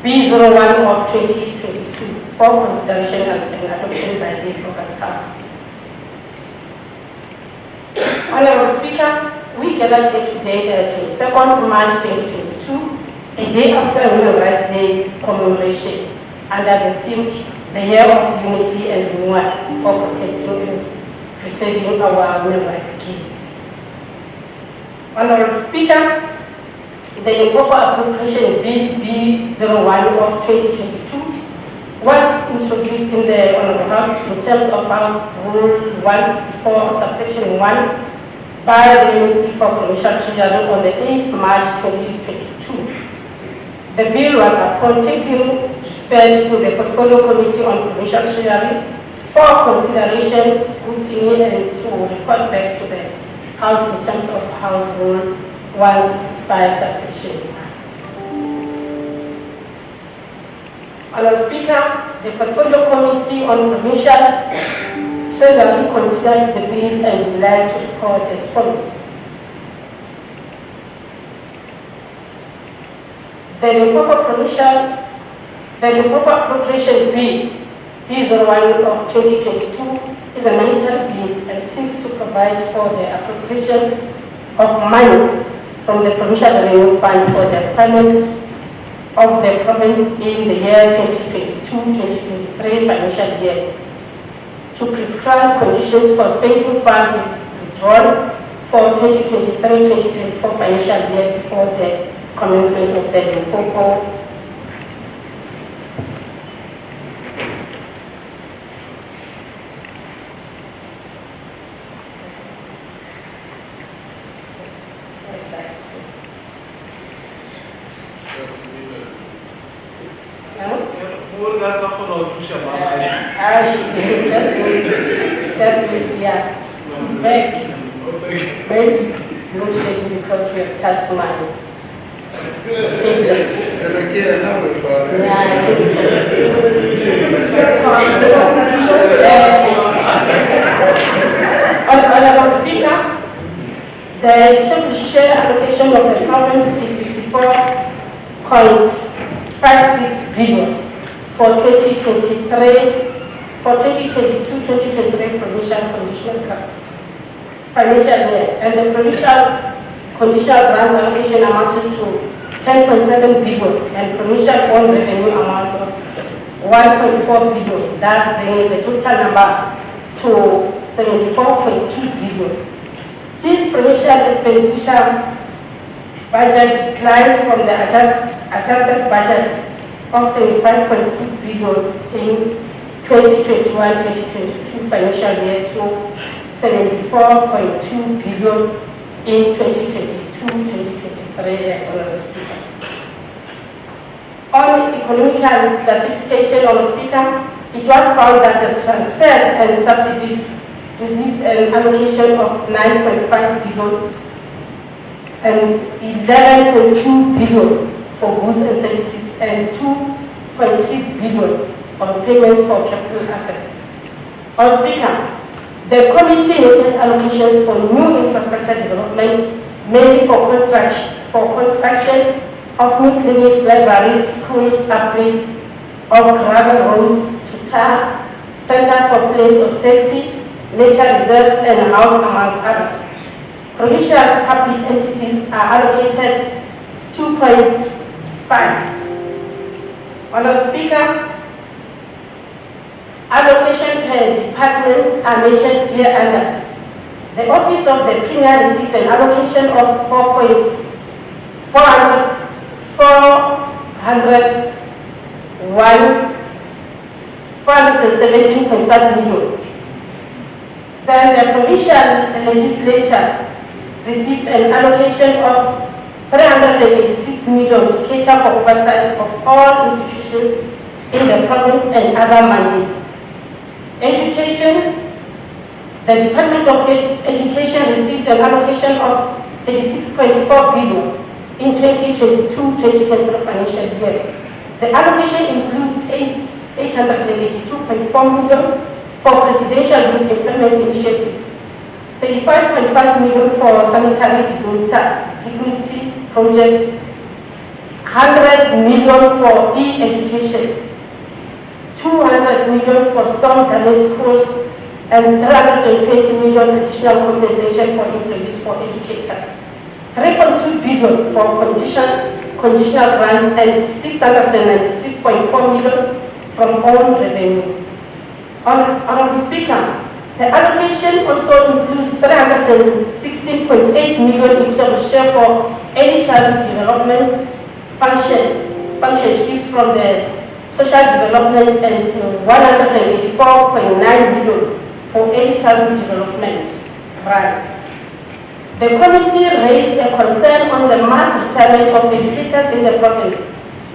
B01 of 2022 for consideration and adoption by this August House. Honorable Speaker, we gathered here today, the 22nd March 2022, a day after Women's Rights Day's commemoration, under the theme, the Year of Unity and Renewal for protecting and preserving our women's rights kids. Honorable Speaker, the Limpopo Appropriation Bill B01 of 2022 was introduced in the Honorable House in terms of House Rule 164, subsection 1, by the Ministry for Provincial Treasury on the 8th March 2022. The bill was appointed referred to the Portfolio Committee on Provincial Treasury for consideration, scrutiny, and to report back to the House in terms of House Rule 165, subsection 1. Honorable Speaker, the Portfolio Committee on Provincial Treasury considered the bill and would like to report as follows. The Limpopo Appropriation Bill, B01 of 2022, is a monetary bill and seeks to provide for the appropriation of money from the Provincial Revenue Fund for the requirements of the province in the year 2022-2023 financial year, to prescribe conditions for spending funds withdrawn for 2023-2024 financial year before the commencement of the Limpopo just wait, yeah. Maybe no shaking because we have touched my tablet. Yeah, I think so. Honorable Speaker, the total share allocation of the province is 64.56 billion for 2022-2023 provincial financial year, and the provincial conditional grants allocation amounted to 10.7 billion and provincial own revenue amount of 1.4 billion, thus bringing the total number to 74.2 billion. This provincial expenditure budget declined from the adjusted budget of 75.6 billion in 2021-2022 financial year to 74.2 billion in 2022-2023, Honorable Speaker. On economical classification, Honorable Speaker, it was found that the transfers and subsidies received an allocation of 9.5 billion and 11.2 billion for goods and services and 2.6 billion on payments for capital assets. Honorable Speaker, the committee noted allocations for new infrastructure development, mainly for construction of new clinics, libraries, schools, upgrades of gravel roads to tar, centers for place of safety, nature reserves, and house, amongst others. Provincial public entities are allocated 2.5. Honorable Speaker, allocation per departments are mentioned here under. The Office of the Premier received an allocation of 417.5 million. Then the provincial legislature received an allocation of 386 million to cater for oversight of all institutions in the province and other mandates. Education, the Department of Education received an allocation of 36.4 billion in 2022-2023 financial year. The allocation includes 882.4 million for Presidential Youth Employment Initiative, 35.5 million for Sanitary Dignity Project, 100 million for e-education, 200 million for storm damaged schools, and 320 million additional compensation for employees for educators. 3.2 billion for conditional grants and 696.4 million from own revenue. Honorable Speaker, the allocation also includes 316.8 million equitable share for early childhood development function shift from the social development and 184.9 million for early childhood development grant. The committee raised a concern on the mass retirement of educators in the province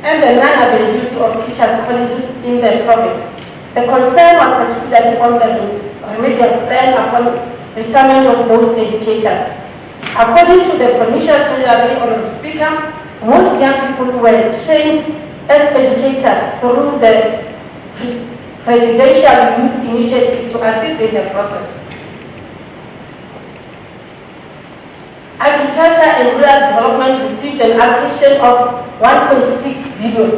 and the non-availability of teachers' colleges in the province. The concern was particularly on the remedial plan upon retirement of those educators. According to the provincial treasury, Honorable Speaker, most young people were trained as educators through the Presidential Youth Initiative to assist in the process. Agriculture and Rural Development received received an allocation of 1.6 billion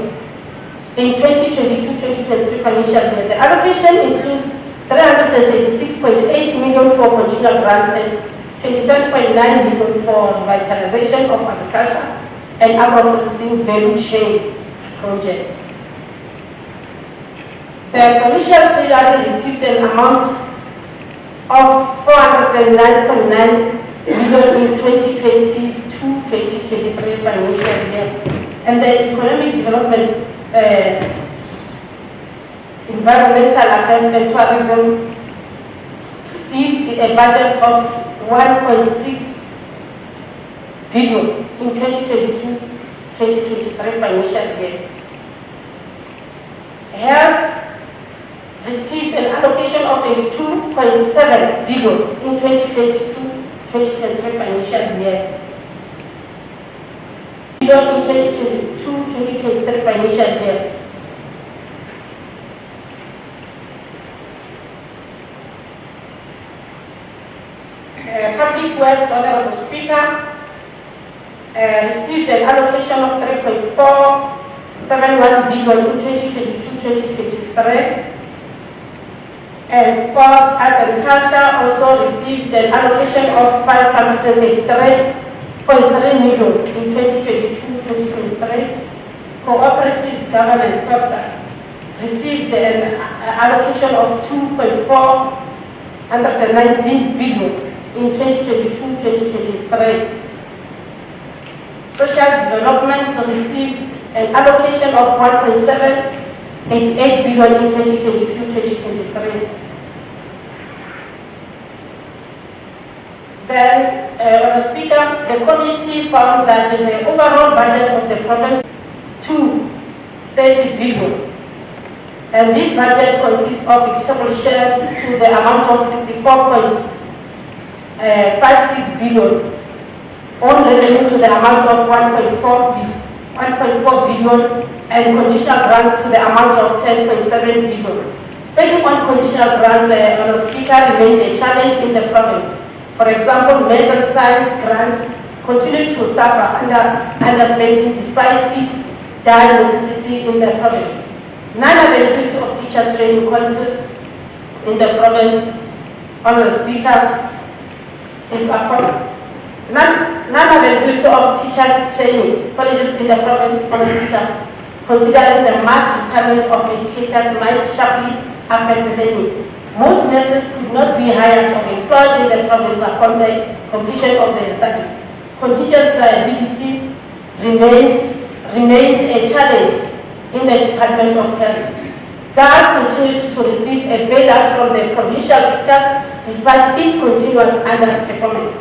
in 2022-2023 financial year. The allocation includes 336.8 million for conditional grants and 27.9 million for revitalization of agriculture and agro-processing value chain projects. The provincial treasury received an amount of 409.9 million in 2022-2023 financial year, and the economic development, environmental affairs and tourism received a budget of 1.6 billion in 2022-2023 financial year. Health received an allocation of 22.7 billion in 2022-2023 financial year. In 2022-2023 financial year. Public Works, Honorable Speaker, received an allocation of 3.471 billion in 2022-2023. And Sports, Arts and Culture also received an allocation of 583.3 million in 2022-2023. Cooperatives Governance Corps received an allocation of 2.419 billion in 2022-2023. Social Development received an allocation of 1.788 billion in 2022-2023. Then, Mr. Speaker, the committee found that the overall budget of the province to 30 billion. And this budget consists of equitable share to the amount of 64.56 billion, on revenue to the amount of 1.4 billion, and conditional grants to the amount of 10.7 billion. Spending on conditional grants, Mr. Speaker, remains a challenge in the province. For example, maths and science grant continued to suffer under underspending despite its dire necessity in the province. Non-availability of teachers training colleges in the province, Honorable Speaker, is upon non-availability of teachers training colleges in the province, Honorable Speaker, considering the mass retirement of educators might sharply affect learning. Most nurses could not be hired or employed in the province upon the completion of their studies. Contingent liability remained a challenge in the Department of Health. GAR continued to receive a bailout from the provincial fiscus despite its continuous underperformance.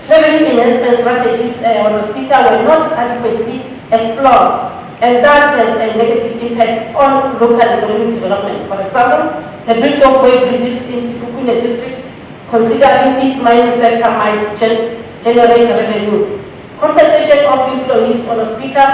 Revenue enhancement strategies, Honorable Speaker, were not adequately explored, and that has a negative impact on local economic development. For example, the build of way bridges in Sekhukhune district, considering its mining sector might generate revenue. Compensation of employees, Honorable Speaker,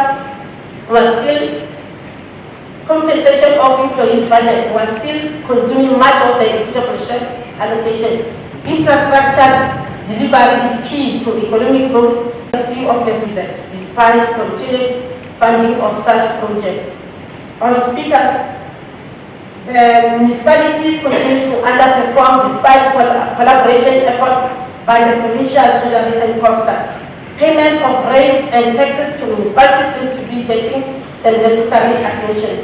compensation of employees' budget was still consuming much of the equitable share allocation. Infrastructure delivery is key to economic growth of the visit, despite continued funding of such projects. Honorable Speaker, the municipalities continue to underperform despite collaboration efforts by the provincial treasury and COGSTAT. Payments of rates and taxes to municipalities seem to be getting the necessary attention.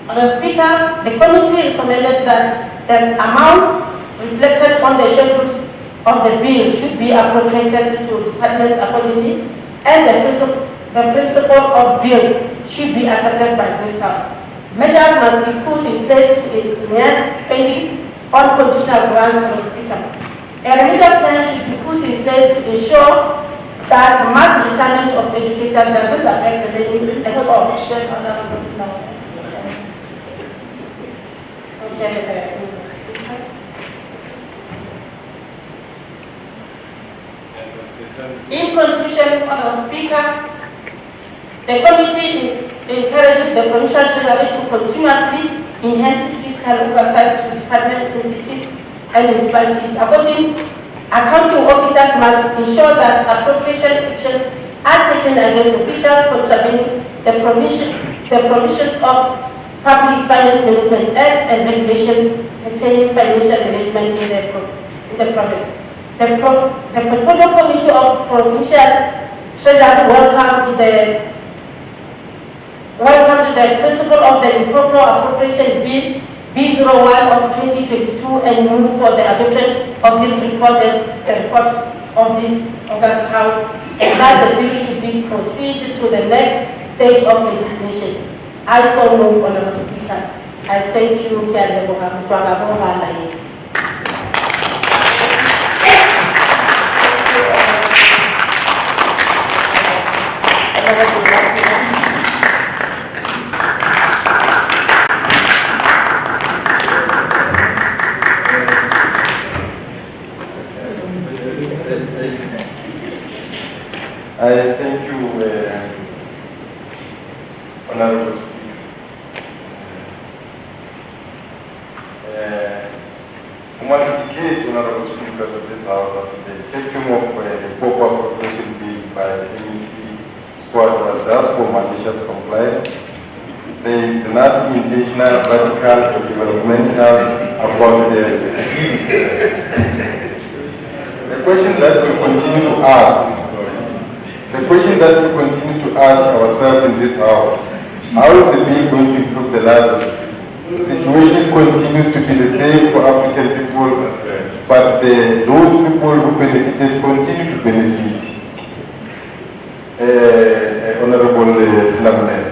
Honorable Speaker, the committee recommended that the amounts reflected on the schedules of the bill should be appropriated to departments accordingly, and the principle of bills should be accepted by this House. Measures must be put in place to enhance spending on conditional grants, Honorable Speaker. A remedial plan should be put in place to ensure that mass retirement of education doesn't affect the learning at all. In conclusion, Honorable Speaker, the committee encourages the provincial treasury to continuously enhance its fiscal oversight to department entities and municipalities. Accounting officers must ensure that appropriation actions are taken against officials contravening the provisions of Public Finance Management Act and regulations pertaining financial management in the province. The Portfolio Committee of Provincial Treasury welcomed the principle of the Improper Appropriation Bill B01 of 2022 and move for the adoption of this report as the report of this August House, and that the bill should be proceeded to the next stage of legislation. I so move, Honorable Speaker. I thank you, I thank you, Honorable Speaker. I want to indicate, Honorable Speaker, of this House that the taking of the proper appropriation bill by MEC squad was just for malicious compliance. There is nothing intentional, radical, or developmental about the deeds. The question that we continue to ask ourselves in this House, how is the bill going to improve the lives? The situation continues to be the same for African people, but those people who benefited continue to benefit. Honorable Sinamane,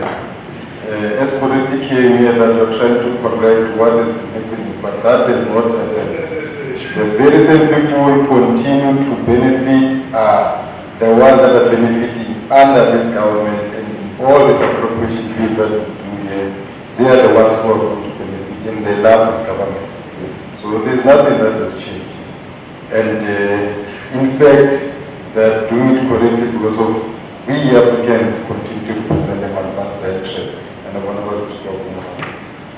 as correctly came here that you're trying to correct what is happening, but that is not the very same people continue to benefit the ones that are benefiting under this government, and in all this appropriation bill that we do here, they are the ones who are going to benefit, and they love this government. So there's nothing that has changed. And in fact, they're doing it correctly because of we Africans continue to represent them and advance their interests, and I want to stop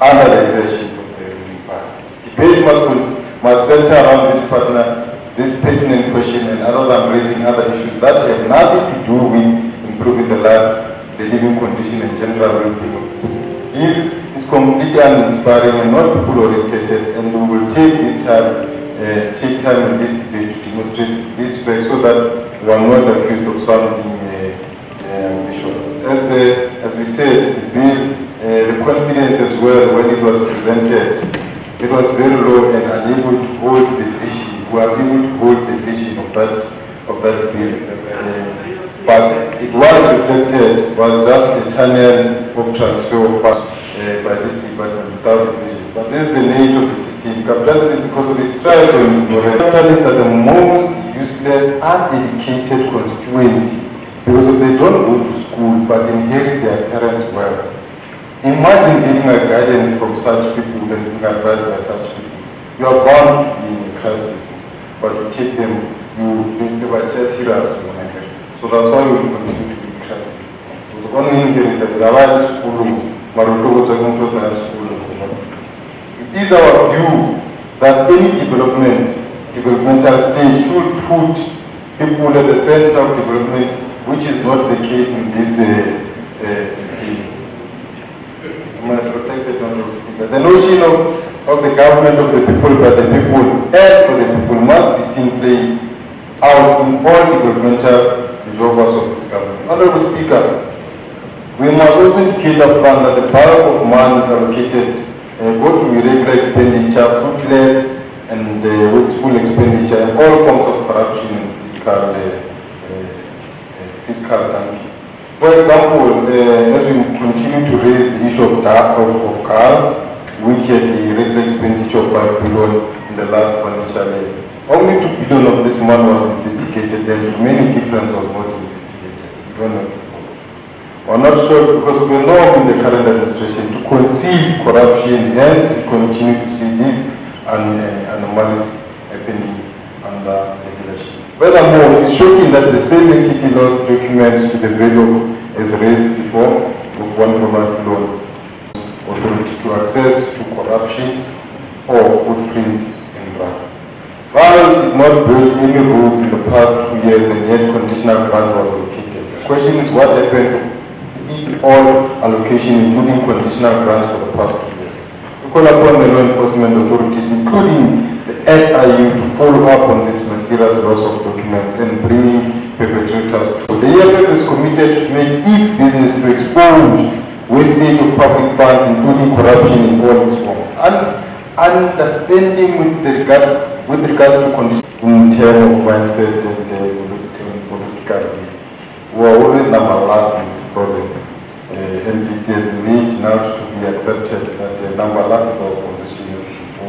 under the leadership of the ruling party. Debate must center around this partner, this pertinent question, and other than raising other issues that have nothing to do with improving the living condition and general well-being of people. If it's completely uninspiring and not people-oriented, and we will take time in this debate to demonstrate this fact so that we are not accused of sounding ambitious. As we said, the bill, the confidence as well when it was presented, it was very low and unable to hold the vision. We are able to hold the vision of that bill. But it was reflected, was just a channel of transfer of funds by this department without a vision. But this is the nature of the system. Capitalism, because of its strive on ignorance, capitalists are the most useless, uneducated constituency because they don't go to school but inherit their parents' wealth. Imagine getting a guidance from such people and being advised by such people. You are bound to be in a crisis, but you take them, they were just serious. So that's why we continue to be in crisis. It was only in the school, it is our view that any developmental stage should put people at the center of development, which is not the case in this The notion of the government of the people by the people and for the people must be seen playing out in all developmental endeavors of this government. Honorable Speaker, we must also indicate upfront that the bulk of money is allocated go to irregular expenditure, fruitless and wasteful expenditure, and all forms of corruption and fiscal dumping. For example, as we continue to raise the issue of CAL, which had the irregular expenditure of 5 billion in the last financial year, only 2 billion of this money was investigated, and the remaining difference was not investigated. We don't know. We're not sure because we know in the current administration to conceal corruption, hence we continue to see this anomalies happening under the leadership. Furthermore, it is shocking that the same entity lost documents to the value as raised before of 1 billion authority to access to corruption or footprint in drug. While did not build any roads in the past 2 years and yet conditional grant was located. question is what happened to each all allocation, including conditional grants for the past 2 years. We call upon the law enforcement authorities, including the SIU, to follow up on this mysterious loss of documents and bringing perpetrators to. The EFF is committed to make its business to expose wastage of public funds, including corruption in all its forms, and understanding with regards to conditions in terms of mindset and political view. We are always number last in this province, and it is made now to be accepted that the number last is our position to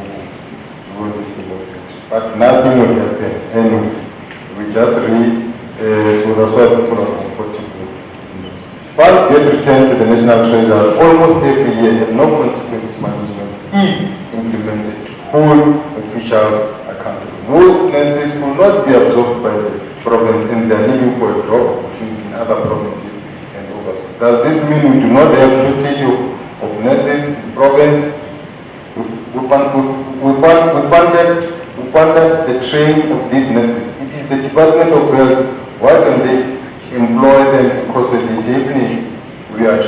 win this development. But nothing will happen anyway. We just raise, so that's why people are comfortable. Funds get returned to the National Treasury almost every year, and no consequence management is implemented to hold officials accountable. Most nurses will not be absorbed by the province, and they are looking for a job opportunities in other provinces and overseas. Does this mean we do not have shortage of nurses in the province? We funded the training of these nurses. It is the Department of Health. Why don't they employ them? Because definitely we are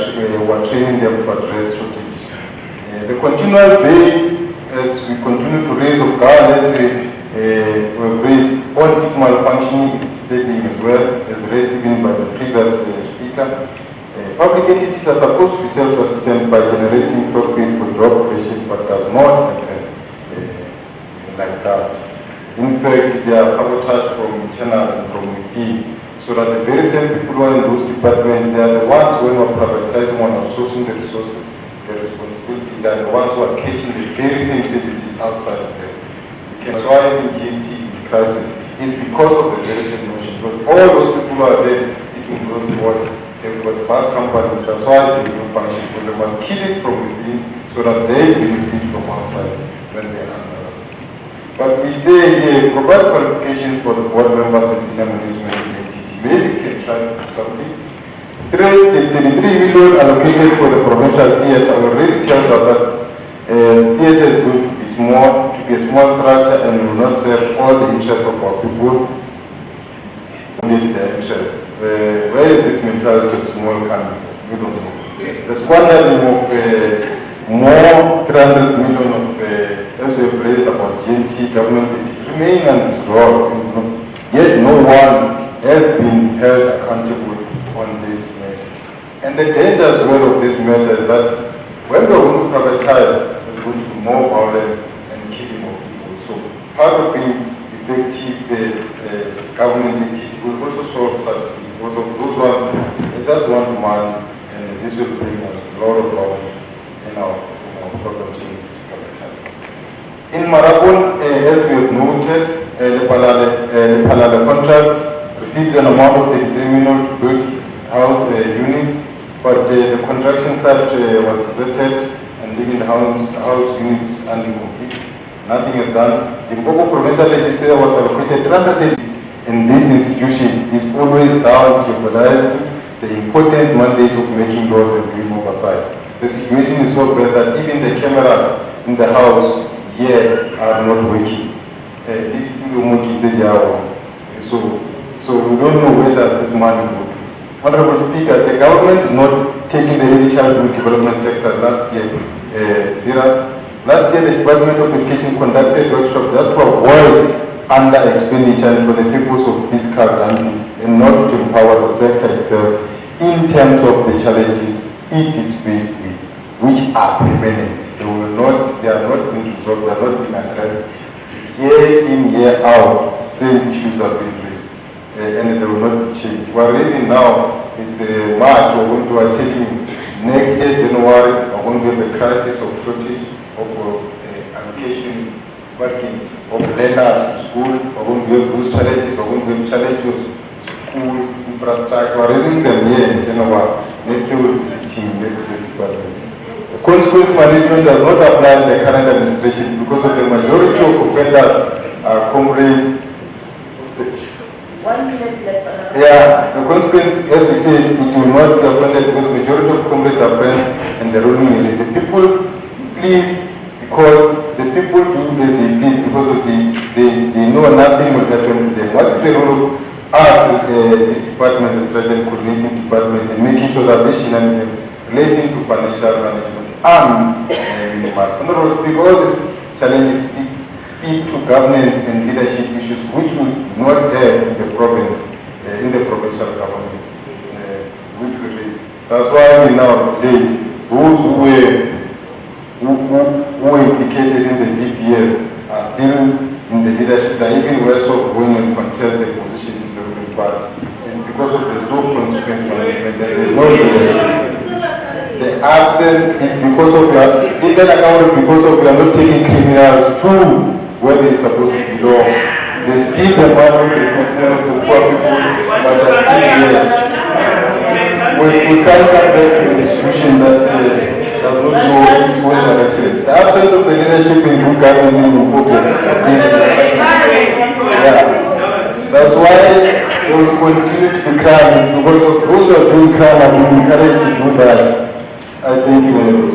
training them to address shortages. The continual pay, as we continue to raise of governance, we've raised on its malfunctioning is disturbing as well, as raised even by the previous speaker. Public entities are supposed to be self-sufficient by generating profit for job creation, but does not happen like that. In fact, they are sabotaged from internal and from within, so that the very same people who are in those departments, they are the ones who are privatizing and outsourcing the resources, the responsibility, they are the ones who are catching the very same services outside of them. That's why in GMT is in crisis. It's because of the very same notion. But all those people who are there seeking those rewards, they've got vast companies, that's why they don't function. But they must kill it from within so that they benefit from outside when they are under us. But we say here, provide qualifications for the board members and senior management in the entity. Maybe we can try to do something. The 33 million allocated for the provincial theatre already tells us that theatre is going to be small, to be a small structure, and will not serve all the interests of our people. Need their interest. Where is this mentality of small coming? We don't know. The squandering of more 300 million of, as we have raised about GMT government, it remains unresolved. Yet no one has been held accountable on this matter. And the danger as well of this matter is that when we are going to privatize, there's going to be more violence and killing of people. So part of being effective government entity will also solve such things. Because of those ones, they just want money, and this will bring us a lot of problems in our program to this privatized. In Marabon, as we have noted, the Palale contract received an amount of 33 million to build house units, but the construction site was deserted and leaving the house units incomplete. Nothing is done. The Limpopo Provincial Legislature was allocated 330, and this institution is always down jeopardizing the important mandate of making laws and doing oversight. The situation is so bad that even the cameras in the house here are not working. So we don't know where does this money go. Honorable Speaker, the government is not taking the early childhood development sector last year serious. Last year, the Department of Education conducted a workshop just to avoid under expenditure and for the purpose of fiscal dumping and not to empower the sector itself in terms of the challenges it is faced with, which are permanent. They are not being resolved, they are not being addressed. Year in, year out, same issues are being raised, and they will not change. We are raising now, it's March, we are telling you, next year, January, we are going to have a crisis of shortage of allocation, working, of learners to school. We are going to have those challenges, we are going to have challenges, schools, infrastructure. We are raising them here in January. Next year we will be sitting in the department. Consequence management does not apply in the current administration because of the majority of offenders are comrades. 1 minute left. Yeah, the consequence, as we said, it will not be offended because the majority of comrades are friends and the ruling elite. The people please because the people do as they please because of they know nothing will happen to them. What is the role of us, this department, the certain coordinating departments and making sure that these shenanigans relating to financial management are minimized. Honorable Speaker, all these challenges speak to governance and leadership issues which we do not have in the province, in the provincial government, which we raised. That's why we now today, those who were implicated in the VPS are still in the leadership, and even worse off going and contest the positions in the ruling party. It's because of there's no consequence management, there's no leadership. The absence is because of it's an account because of we are not taking criminals to where they're supposed to belong. They steal the money, the criminals to poor people, but are still here. We can't come back to a institution that does not know its own direction. The absence of the leadership in good governance is important. That's why they will continue to be crime, because of those who are doing crime are being encouraged to do that. I thank you very much.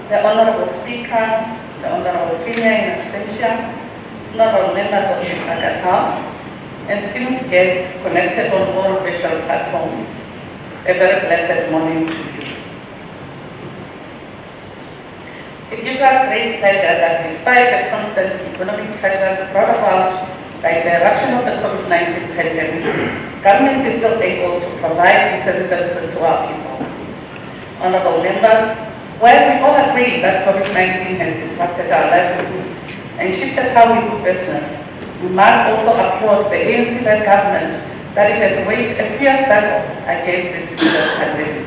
The Honorable Speaker, the Honorable Premier in absentia, honorable members of this August House, esteemed guests connected on all virtual platforms, a very blessed morning to you. It gives us great pleasure that despite the constant economic pressures brought about by the eruption of the COVID-19 pandemic, government is still able to provide decent services to our people. Honorable members, while we all agree that COVID-19 has disrupted our livelihoods and shifted how we do business, we must also applaud the ANC-led government that it has waged a fierce battle against this vicious pandemic.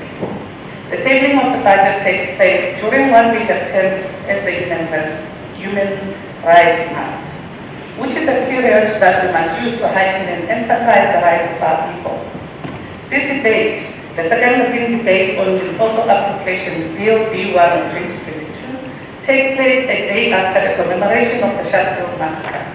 The tabling of the budget takes place during what we have termed as the Human Rights Month, which is a period that we must use to heighten and emphasize the rights of our people. This debate, the second reading debate on the Auto Applications Bill B1 of 2022, take place a day after the commemoration of the Sharpeville massacre,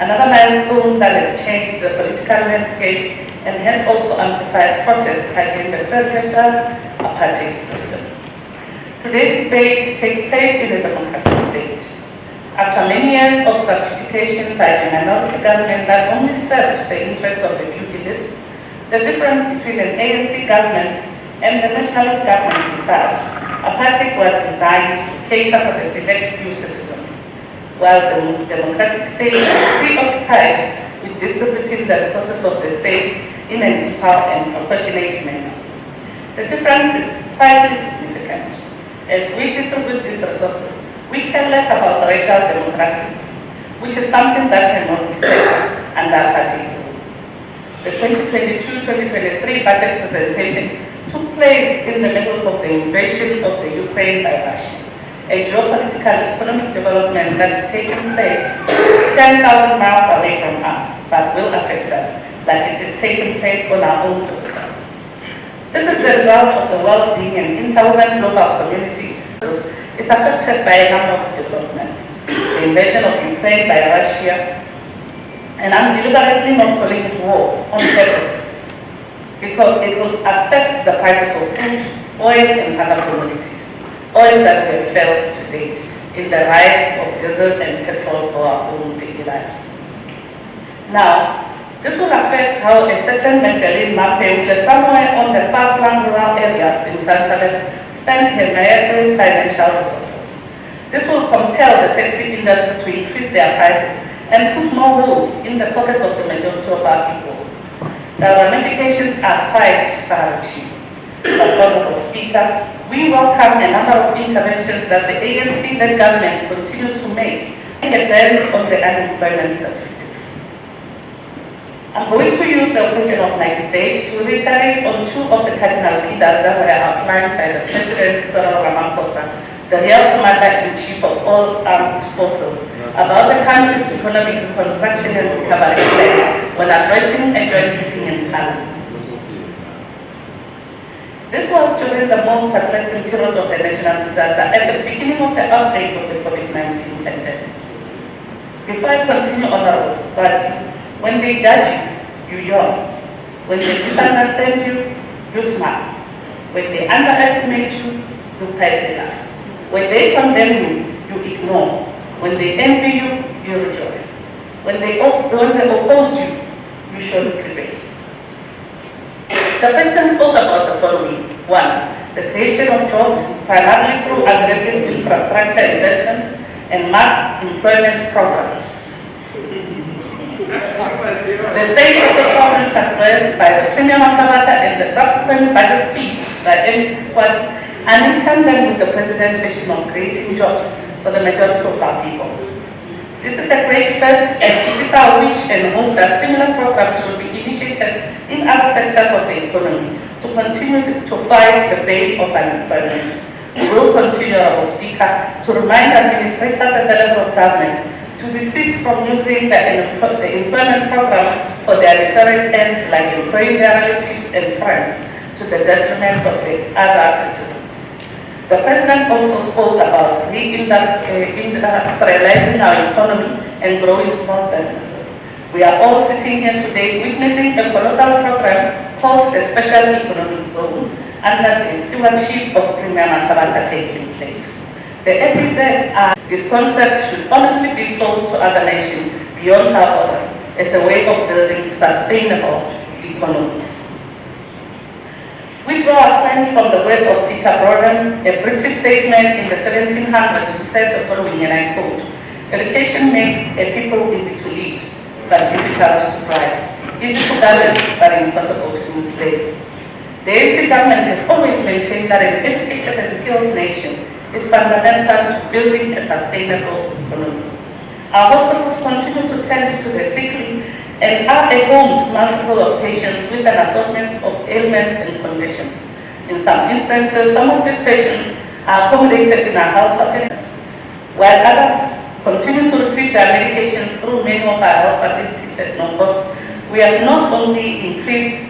another milestone that has changed the political landscape and has also amplified protests against the Federal apartheid system. Today's debate takes place in a democratic state. After many years of subjugation by a minority government that only served the interest of the few elites, the difference between an ANC government and the nationalist government is that apartheid was designed to cater for the select few citizens, while the democratic state is preoccupied with distributing the resources of the state in an equal and proportionate manner. The difference is highly significant. As we distribute these resources, we care less about racial democracies, which is something that cannot be said under apartheid. The 2022-2023 budget presentation took place in the middle of the invasion of the Ukraine by Russia, a geopolitical economic development that is taking place 10,000 miles away from us, but will affect us like it is taking place on our own doorstep. This is the result of the world being an interwoven global community. It's affected by a number of developments. The invasion of Ukraine by Russia, and I'm deliberately not calling it war on purpose, because it will affect the prices of food, oil, and other commodities. Oil that we have felt to date, in the rise of diesel and petrol for our own daily lives. Now, this will affect how a certain Magdalene Mapeule somewhere on the far-flung rural areas in Tanzania spend her meager financial resources. This will compel the taxi industry to increase their prices and put more holes in the pockets of the majority of our people. The ramifications are quite far-reaching. But, Honorable Speaker, we welcome a number of interventions that the ANC-led government continues to make and a dent on the unemployment statistics. I'm going to use the occasion of my debate to reiterate on two of the cardinal pillars that were outlined by the President Cyril Ramaphosa, the real commander-in-chief of all armed forces, about the country's economic reconstruction and recovery plan when addressing a joint sitting in Parliament. This was during the most perplexing period of the national disaster at the beginning of the outbreak of the COVID-19 pandemic. Before I continue, Honorable Speaker, when they judge you, you yawn. When they misunderstand you, you smile. When they underestimate you, you quietly laugh. When they condemn you, you ignore. When they envy you, you rejoice. When they oppose you, you surely prevail. The President spoke about the following. 1. The creation of jobs, primarily through aggressive infrastructure investment and mass employment programs. The state of the province addressed by the Premier Matabata and the subsequent budget speech by MC Squad, and in tandem with the President's vision of creating jobs for the majority of our people. This is a great first, and it is our wish and hope that similar programs will be initiated in other sectors of the economy to continue to fight the bane of unemployment. We will continue, Honorable Speaker, to remind administrators at the level of government to desist from using the employment program for their nefarious ends like employing their relatives and friends to the detriment of the other citizens. The President also spoke about reindustrializing our economy and growing small businesses. We are all sitting here today witnessing a colossal program called the Special Economic Zone under the stewardship of Premier Matabata taking place. The SEZ, this concept should honestly be sold to other nations beyond our borders as a way of building sustainable economies. We draw our strength from the words of Peter Brodin, a British statesman in the 1700s who said the following, and I quote, "Education makes a people easy to lead, but difficult to drive, easy to govern, but impossible to enslave." The ANC government has always maintained that an educated and skilled nation is fundamental to building a sustainable economy. Our hospitals continue to tend to the sickly and are a home to multiple of patients with an assortment of ailments and conditions. In some instances, some of these patients are accommodated in our health facilities, while others continue to receive their medications through many of our health facilities at no cost. We have not only increased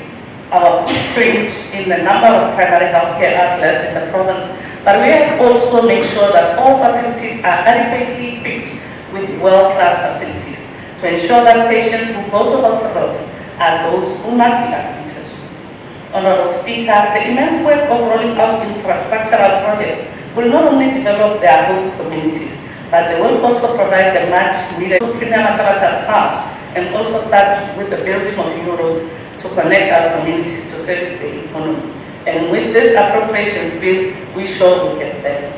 our footprint in the number of primary healthcare outlets in the province, but we have also made sure that all facilities are adequately equipped with world-class facilities to ensure that patients who go to hospitals are those who must be admitted. Honorable Speaker, the immense work of rolling out infrastructural projects will not only develop their host communities, but they will also provide the much needed Premier Matabata's part and also start with the building of new roads to connect our communities to service the economy. And with this appropriations bill, we sure will get there.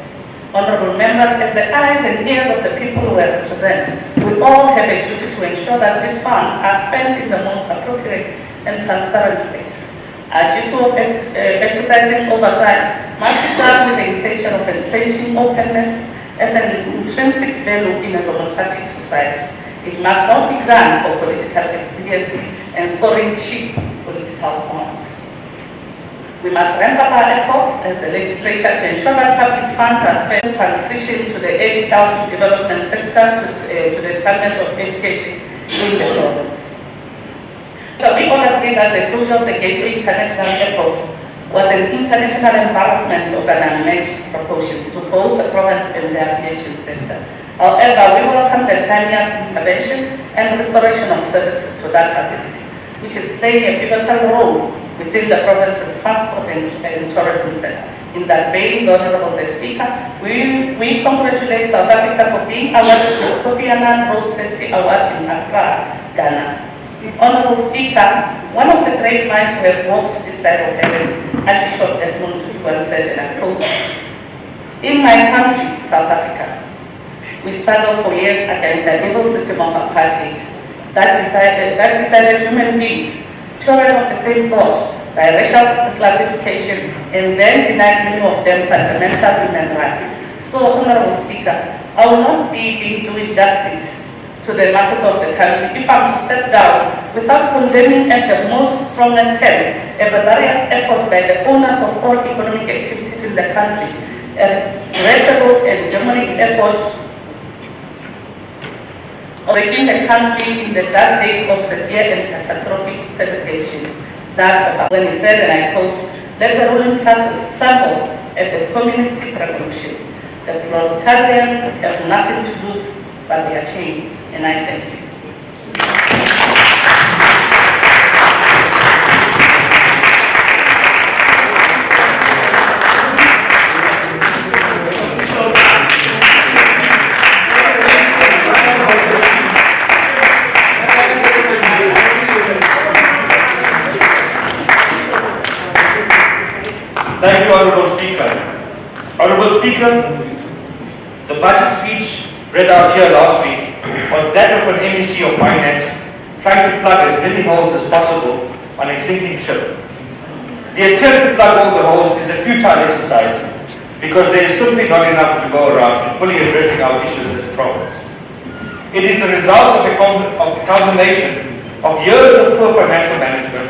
Honorable members, as the eyes and ears of the people who represent, we all have a duty to ensure that these funds are spent in the most appropriate and transparent ways. Our duty of exercising oversight must be done with the intention of entrenching openness as an intrinsic value in a democratic society. It must not be done for political expediency and scoring cheap political points. We must ramp up our efforts as the legislature to ensure that public funds are spent to transition to the early childhood development sector to the Department of Education in the province. We all agree that the closure of the Gateway International Airport was an international embarrassment of an unmatched proportions to both the province and the aviation sector. However, we welcome the timely intervention and restoration of services to that facility, which is playing a pivotal role within the province's transport and tourism sector. In that vein, Honorable Speaker, we congratulate South Africa for being awarded the Kofi Annan Road Safety Award in Accra, Ghana. Honorable Speaker, one of the great minds who have walked this side of heaven, Archbishop Desmond Tutu once said, and I quote, "In my country, South Africa, we struggled for years against the evil system of apartheid that decided human beings, children of the same boat, by racial classification, and then denied many of them fundamental human rights." So, Honorable Speaker, I will not be doing justice to the masses of the country if I'm to step down without condemning at the most strongest hand a barbarous effort by the owners of all economic activities in the country, a regrettable and demonic effort of making the country in the dark days of severe and catastrophic segregation. That of when he said, and I quote, "Let the ruling classes tremble at the communistic revolution. The proletarians have nothing to lose but their chains." And I thank you. Thank you, Honorable Speaker. Honorable Speaker, the budget speech read out here last week was that of an MEC of Finance trying to plug as many holes as possible on a sinking ship. The attempt to plug all the holes is a futile exercise because there is simply not enough to go around in fully addressing our issues as a province. It is the result of a combination of years of poor financial management,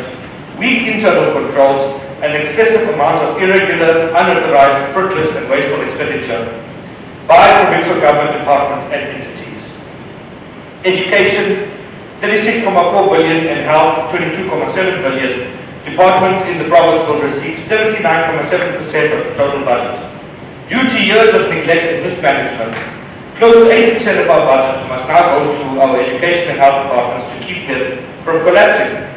weak internal controls, and excessive amounts of irregular, unauthorized, frivolous, and wasteful expenditure by provincial government departments and entities. Education, 36.4 billion, and health, 22.7 billion. Departments in the province will receive 79.7% of the total budget. Due to years of neglect and mismanagement, close to 80% of our budget must now go to our education and health departments to keep them from collapsing,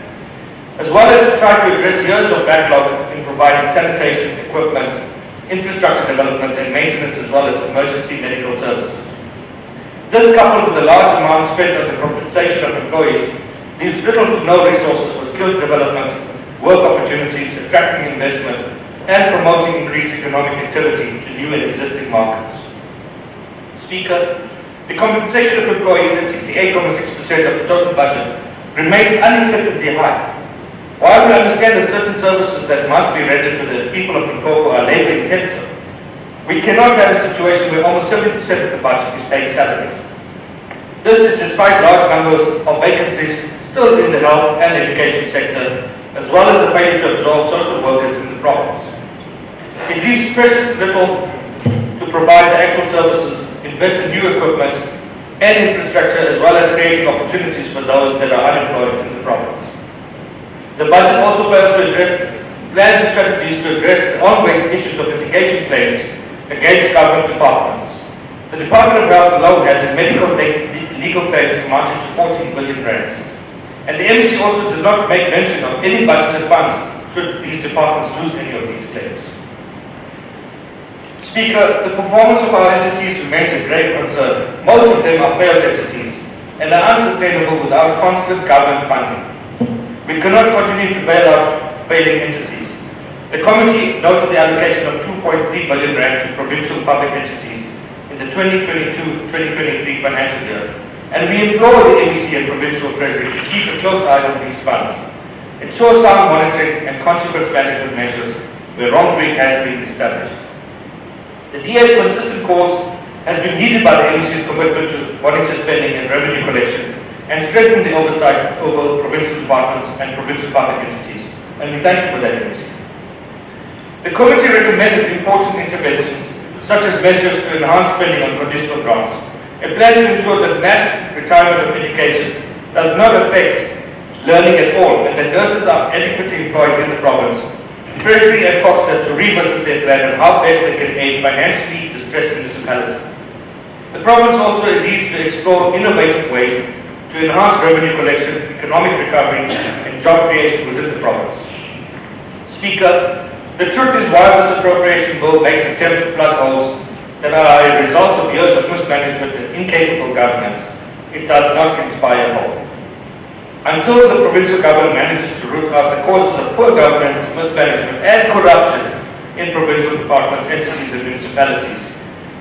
as well as to try to address years of backlog in providing sanitation, equipment, infrastructure development and maintenance, as well as emergency medical services. This, coupled with the large amount spent on the compensation of employees, leaves little to no resources for skills development, work opportunities, attracting investment, and promoting increased economic activity to new and existing markets. Speaker, the compensation of employees at 68.6% of the total budget remains unacceptably high. While we understand that certain services that must be rendered to the people of Limpopo are labor intensive, we cannot have a situation where almost 70% of the budget is paying salaries. This is despite large numbers of vacancies still in the health and education sector, as well as the failure to absorb social workers in the province. It leaves precious little to provide the actual services, invest in new equipment and infrastructure, as well as creating opportunities for those that are unemployed in the province. The budget also fails to address plans and strategies to address the ongoing issues of litigation claims against government departments. The Department of Health alone has in medical legal claims amounting to 14 billion rands. And the MEC also did not make mention of any budgeted funds should these departments lose any of these claims. Speaker, the performance of our entities remains a grave concern. Most of them are failed entities and are unsustainable without constant government funding. We cannot continue to bail out failing entities. The committee noted the allocation of 2.3 billion rand to provincial public entities in the 2022-2023 financial year, and we implore the MEC and provincial treasury to keep a close eye on these funds, ensure sound monitoring and consequence management measures where wrongdoing has been established. The DA's consistent calls has been heeded by the MEC's commitment to monitor spending and revenue collection and strengthen the oversight over provincial departments and provincial public entities, and we thank you for that, MEC. The committee recommended important interventions, such as measures to enhance spending on conditional grants, a plan to ensure that mass retirement of educators does not affect learning at all, and that nurses are adequately employed in the province, Treasury and COGSA to revisit their plan on how best they can aid financially distressed municipalities. The province also needs to explore innovative ways to enhance revenue collection, economic recovery, and job creation within the province. Speaker, The truth is, while this appropriation bill makes attempts to plug holes that are a result of years of mismanagement and incapable governance, it does not inspire hope. Until the provincial government manages to root out the causes of poor governance, mismanagement and corruption in provincial departments, entities and municipalities,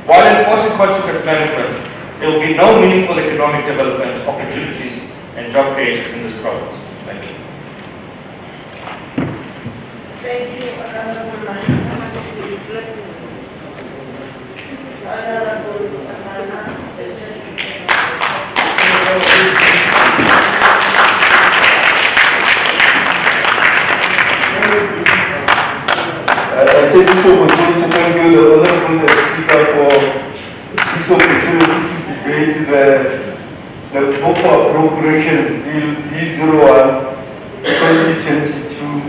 while enforcing consequence management, there will be no meaningful economic development, opportunities and job creation in this province. Thank you. Thank you, Honorable I take this opportunity to thank you, the Honorable Speaker, for this opportunity to debate the Bopa Appropriations Bill B01 2022,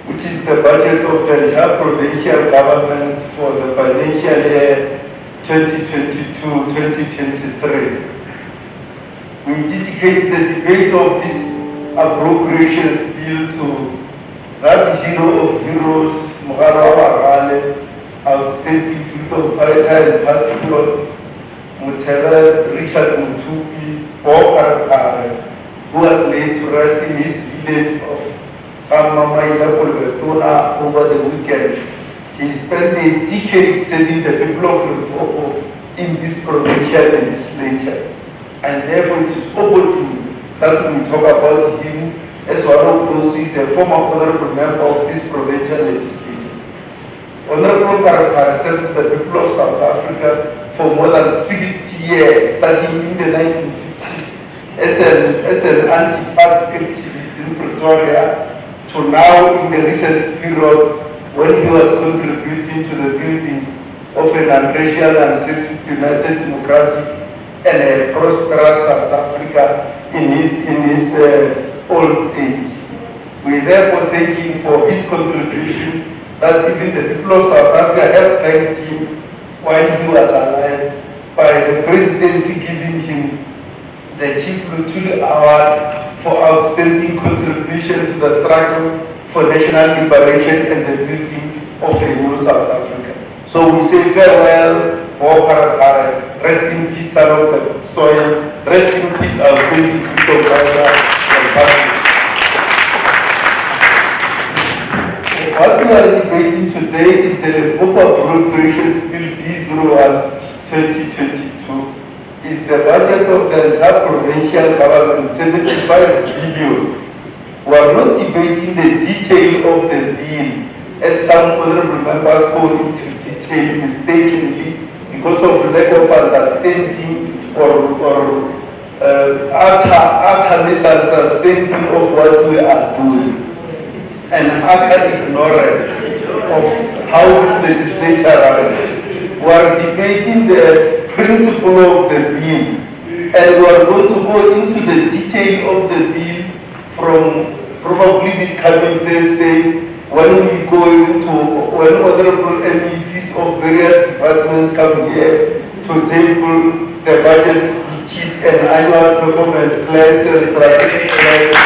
which is the budget of the entire provincial government for the financial year 2022-2023. We dedicate the debate of this appropriations bill to that hero of heroes, Mogala Barale, outstanding freedom fighter and patriot, Mutela Richard Mutupi, Bokarakare, who was laid to rest in his village of Kamamaila Kolvetona over the weekend. He spent a decade serving the people of Limpopo in this provincial legislature, and therefore it is opportune that we talk about him as one of those who is a former honorable member of this provincial legislature. Honorable Karakara served the people of South Africa for more than 60 years, starting in the 1950s as an anti-past activist in Pretoria, to now in the recent period when he was contributing to the building of an unracial and sexist united democratic and a prosperous South Africa in his old age. We therefore thank him for his contribution that even the people of South Africa have thanked him while he was alive by the presidency giving him the Chief Luthuli Award for outstanding contribution to the struggle for national liberation and the building of a new South Africa. So we say farewell, Bokarakare, rest in peace, son of the soil, rest in peace, outstanding freedom fighter and patriot. What we are debating today is the Limpopo Appropriations Bill B01 2022. Is the budget of the entire provincial government 75 billion. We are not debating the detail of the bill, as some honorable members go into detail mistakenly because of lack of understanding or utter misunderstanding of what we are doing, and utter ignorance of how this legislature runs. We are debating the principle of the bill, and we are going to go into the detail of the bill from probably this coming Thursday when we go into, when honorable MECs of various departments come here to table the budget speeches and annual performance plans and strategic plans.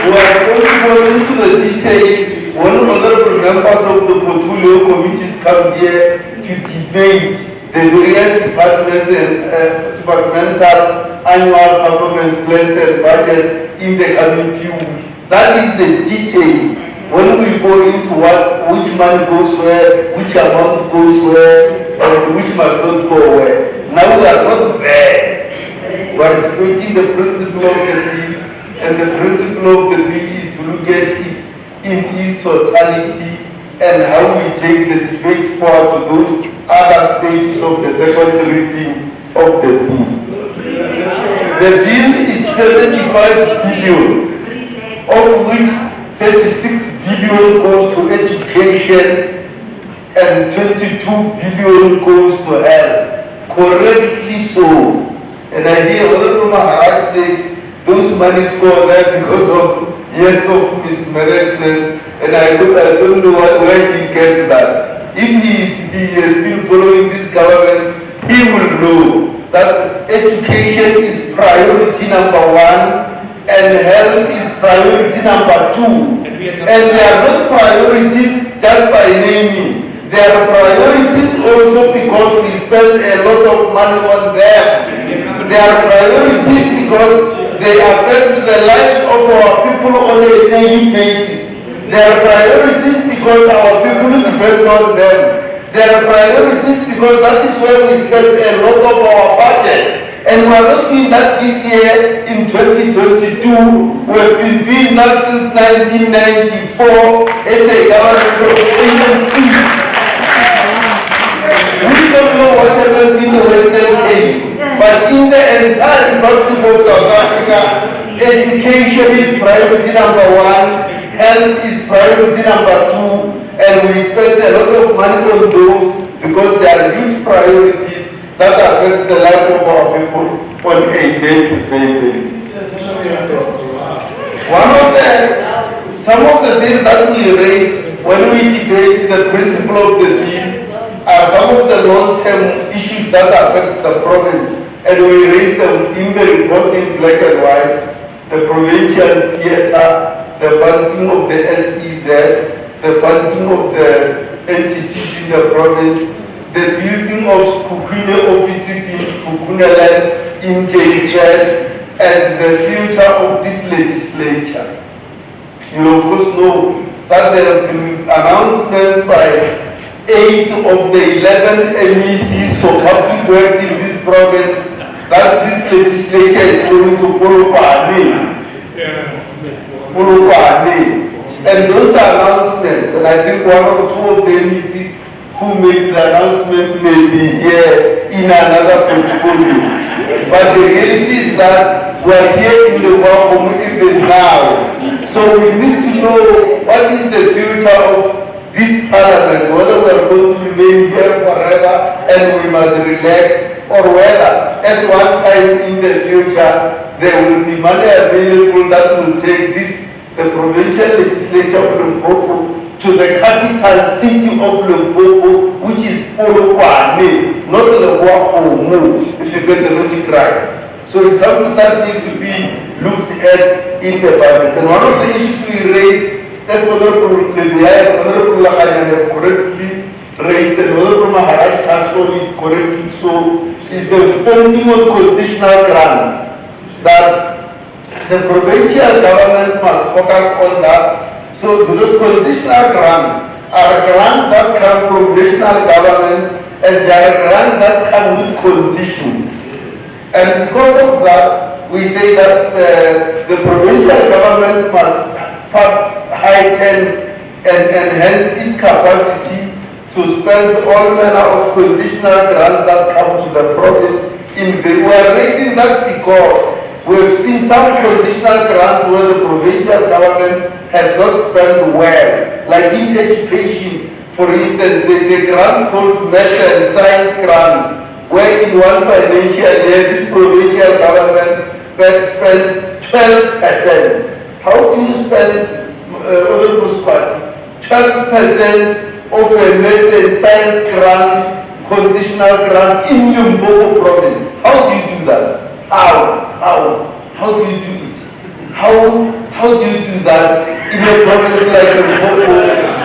We are going to go into the detail when honorable members of the portfolio committees come here to debate the various departments and departmental annual performance plans and budgets in the coming few weeks. That is the detail. When we go into which money goes where, which amount goes where, and which must not go where. Now we are not there. We are debating the principle of the bill, and the principle of the bill is to look at it in its totality and how we take the debate forward to those other stages of the second reading of the bill. The bill is 75 billion, of which 36 billion goes to education and 22 billion goes to health. Correctly so. And I hear Honorable Maharaj says those monies go there because of years of mismanagement, and I don't know where he gets that. If he has been following this government, he will know that education is priority number 1 and health is priority number 2. And they are not priorities just by naming. They are priorities also because we spend a lot of money on them. They are priorities because they affect the lives of our people on a daily basis. They are priorities because our people depend on them. They are priorities because that is where we spend a lot of our budget. And we are not doing that this year in 2022. We have been doing that since 1994 as a government of agency. We don't know what happens in the Western Cape, but in the entire Republic of South Africa, education is priority number 1, health is priority number 2, and we spend a lot of money on those because they are huge priorities that affects the life of our people on a day-to-day basis. Some of the things that we raise when we debate the principle of the bill are some of the long-term issues that affect the province, and we raise them in the report in black and white: the provincial theatre, the funding of the SEZ, the funding of the entities in the province, the building of Skukune offices in Skukuneland, in JHS, and the future of this legislature. You of course know that there have been announcements by 8 of the 11 MECs for public works in this province that this legislature is going to follow Pani. And those are announcements, and I think 1 or 2 of the MECs who made the announcement may be here in another portfolio. But the reality is that we are here in the Wahomu even now. So we need to know what is the future of this parliament, whether we are going to remain here forever and we must relax, or whether at one time in the future there will be money available that will take this, the provincial legislature of Limpopo, to the capital city of Limpopo, which is Polokwane, not Wahomu, if you get the logic right. So it's something that needs to be looked at in the budget. And one of the issues we raised, as Honorable Lebiai and Honorable Lahanyan have correctly raised, and Honorable Maharaj has on it correctly so, is the spending on conditional grants, that the provincial government must focus on that. So those conditional grants are grants that come from national government, and there are grants that come with conditions. And because of that, we say that the provincial government must first heighten and enhance its capacity to spend all manner of conditional grants that come to the province. We are raising that because we have seen some conditional grants where the provincial government has not spent well. Like in education, for instance, there is a grant called Maths and Science Grant, where in one financial year this provincial government spent 12%. How do you spend, Honorable Squad, 12% of a Maths and Science grant, conditional grant in Limpopo province? How do you do that? How do you do it? How do you do that in a province like Limpopo?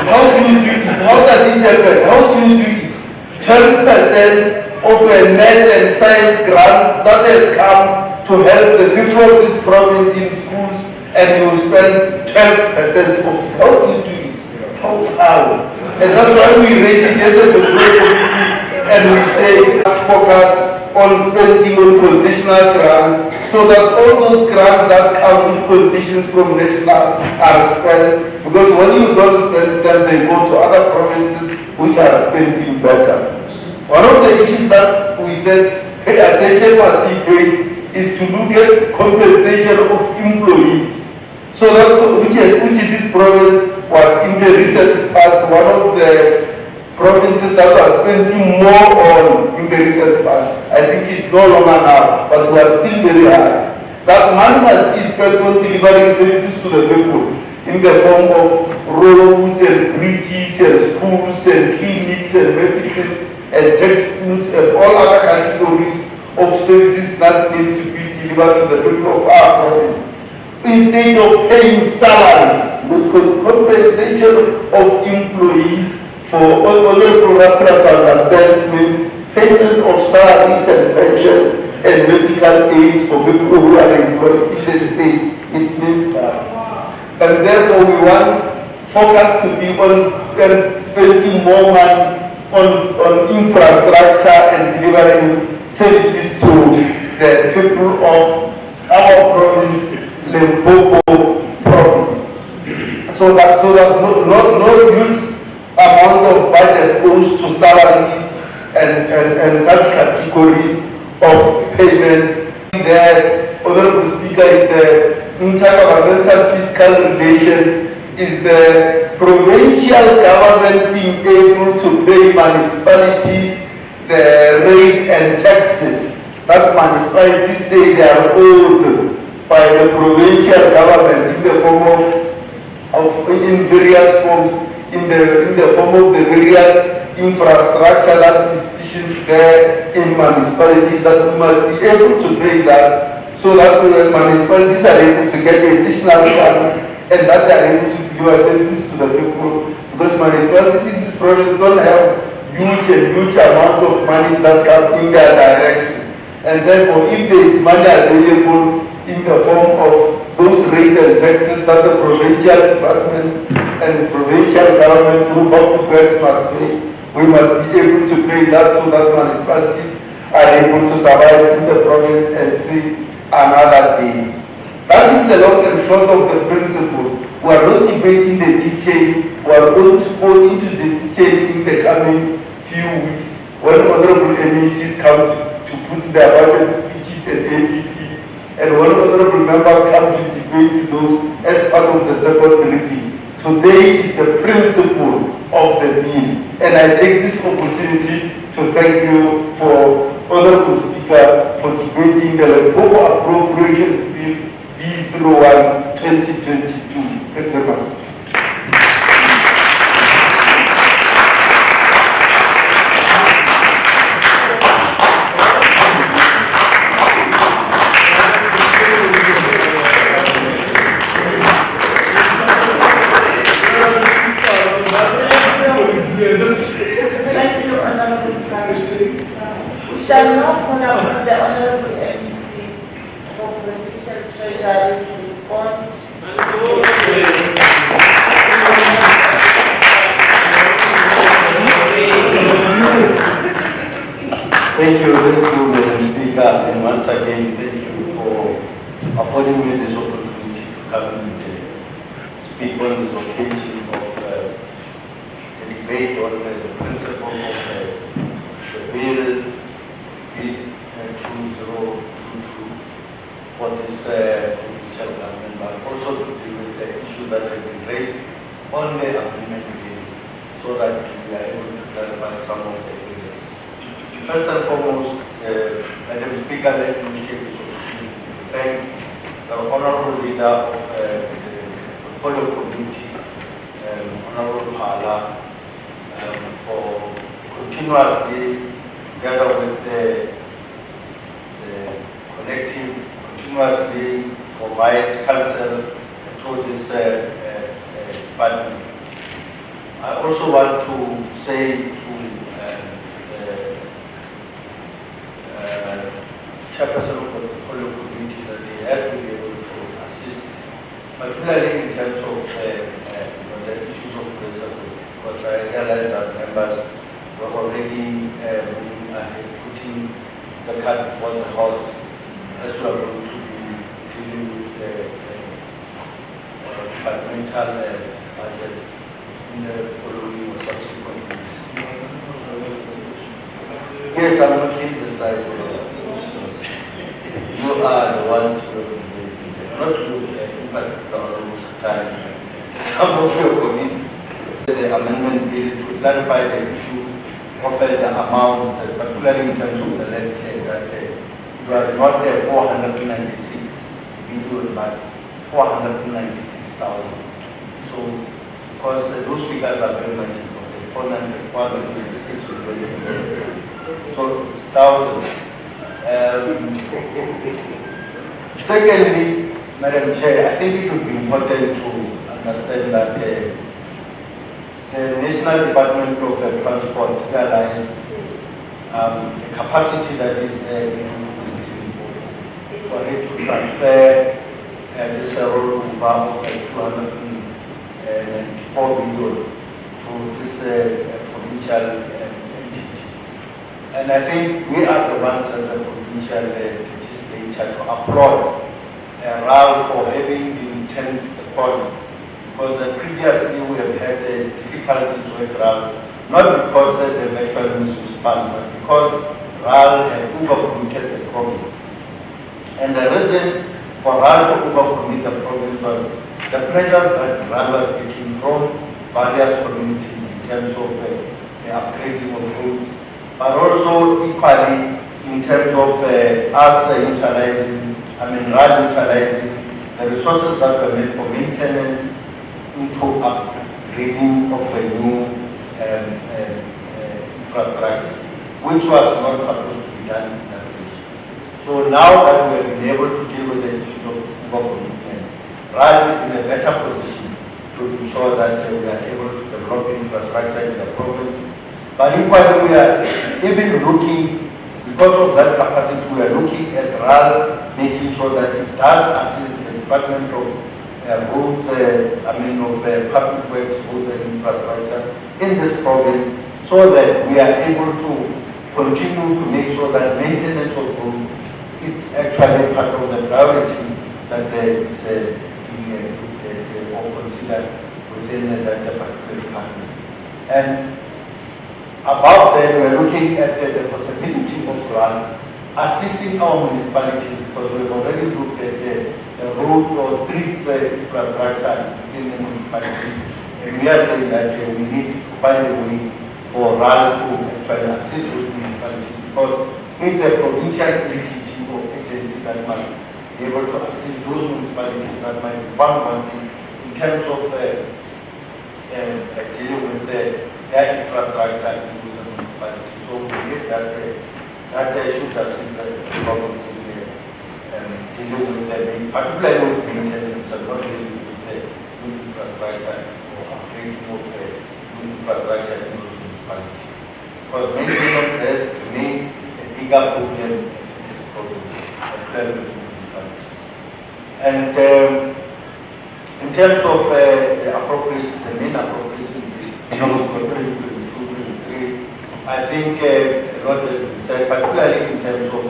How do you do it? How does it happen? How do you do it? 12% of a Maths and Science grant that has come to help the people of this province in schools, and you spend 12% of it. How do you do it? How? And that's why we raise it as a control committee, and we say focus on spending on conditional grants, so that all those grants that come with conditions from national are spent, because when you don't spend them, they go to other provinces which are spending better. One of the issues that we said attention must be paid is to look at compensation of employees. So that which in this province was in the recent past one of the provinces that are spending more on in the recent past. I think it's no longer now, but we are still very high. That money must be spent on delivering services to the people in the form of roads and bridges and schools and clinics and medicines and textbooks and all other categories of services that needs to be delivered to the people of our province. Instead of paying salaries because compensation of employees for honorable Raphael understands means payment of salaries and pensions and medical aids for people who are employed in the state. It means that. And therefore we want focus to be on spending more money on infrastructure and delivering services to the people of our province, Limpopo province. So that no huge amount of budget goes to salaries and such categories of payment. The Honorable Speaker, is the intergovernmental fiscal relations, is the provincial government being able to pay municipalities the rate and taxes that municipalities say they are owed by the provincial government in the form of in various forms, in the form of the various infrastructure that is stationed there in municipalities, that we must be able to pay that, so that the municipalities are able to get additional funds and that they are able to deliver services to the people, because municipalities in this province don't have huge amount of money that come in their direction. And therefore, if there is money available in the form of those rates and taxes that the provincial departments and provincial government through public works must pay, we must be able to pay that so that municipalities are able to survive in the province and see another day. That is the long and short of the principle. We are not debating the detail. We are going to go into the detail in the coming few weeks when honorable MECs come to put their budget speeches and APPs, and when honorable members come to debate those as part of the second reading. Today is the principle of the bill, and I take this opportunity to thank you for honorable Speaker for debating the Limpopo Appropriations Bill B01 2022. Thank you very much. Thank you, Honorable Commissioner. We shall now call upon the Honorable MEC for Provincial Treasury to respond. Thank you, Madam Speaker, and once again, thank you for affording me this opportunity to come and speak on this occasion of the debate on the principle of the bill 2022 for this provincial government, but also to deal with the issues that have been raised on the amendment bill, so that we are able to clarify some of the areas. First and foremost, Madam Speaker, let me take this opportunity to thank the Honorable Leader of the Portfolio Committee, Honorable Phala, for continuously, together with the connective, continuously provide counsel to this department. I also want to say to chairperson of the Portfolio Committee that they have been able to assist, particularly in terms of the issues of principle, because I realize that members were already moving ahead, putting the cart before the horse, as we are going to be dealing with the departmental budget in the following or subsequent weeks. Yes, I'm looking at the side. You are the ones who have been raising them, not you, in particular, time. Some of your colleagues, the amendment bill to clarify the issue of the amounts, particularly in terms of the land care, that it was not 496 billion, but 496,000. So, because those figures are very much important, 496 billion. So, it's thousands. Secondly, Madam Chair, I think it would be important to understand that the National Department of Transport realized the capacity that is there in for it to transfer this road of 294 billion to this provincial entity. And I think we are the ones as a provincial legislature to applaud RAL for having been turned the corner. Because previously we have had difficulties with RAL, not because the virtual misuse fund, but because RAL had overcommitted the province. And the reason for RAL to overcommit the province was the pressures that RAL was getting from various communities in terms of the upgrading of roads, but also equally in terms of us utilizing, RAL utilizing the resources that were made for maintenance into upgrading of a new infrastructure, which was not supposed to be done in that way. So now that we have been able to deal with the issues of overcommitment, RAL is in a better position to ensure that we are able to develop infrastructure in the province. But equally, we are even looking, because of that capacity, we are looking at RAL making sure that it does assist the Department of Roads, of Public Works, Roads and Infrastructure in this province, so that we are able to continue to make sure that maintenance of roads is actually part of the priority that is being or considered within that particular department. And above that, we are looking at the possibility of RAL assisting our municipalities, because we have already looked at the road or street infrastructure within the municipalities, and we are saying that we need to find a way for RAL to actually assist those municipalities, because it's a provincial entity or agency that must be able to assist those municipalities that might be found wanting in terms of dealing with their infrastructure in those municipalities. So we believe that that should assist the province in dealing with them, particularly with maintenance and not really with the new infrastructure or upgrading of the new infrastructure in those municipalities. Because maintenance has remained a bigger problem in this province, particularly with municipalities. And in terms of the appropriation, the main appropriation for 2022-2023, I think a lot has been said, particularly in terms of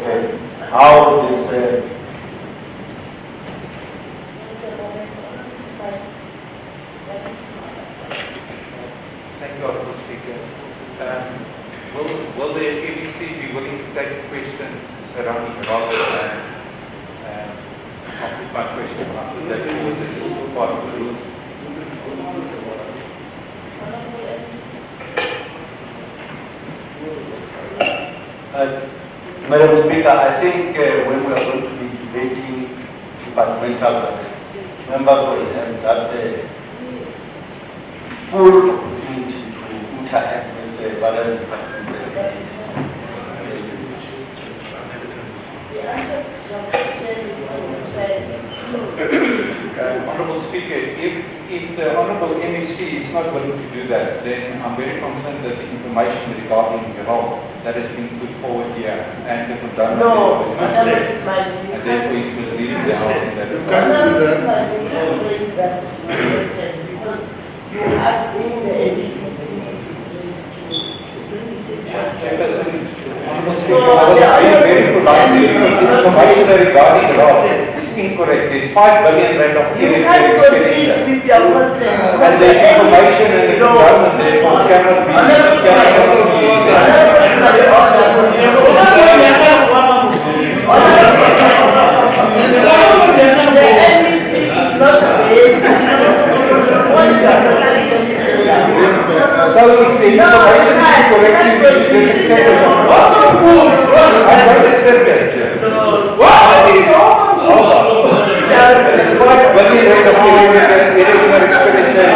how this Thank you, Honourable Speaker. Will the ABC be willing to take questions surrounding Robert and complete my question after that was the part of the rules? Madam Speaker, I think when we are going to be debating departmental budgets, members will have that full opportunity to interact with the various departmental entities. The answer to your question is Honourable Speaker, if the Honourable MEC is not willing to do that, then I'm very concerned that the information regarding the role that has been put forward here and the no, and therefore is misleading the House in that regard. You can't raise that question because you are asking the ADEC is very politely, information regarding the law is incorrect. There's 5 billion rand of you can't proceed with your question. And the information and the government therefore cannot be the NBC is not so if the information is correctly accepted. I don't accept that. What is awesome? There's 5 billion rand of irregular expenditure.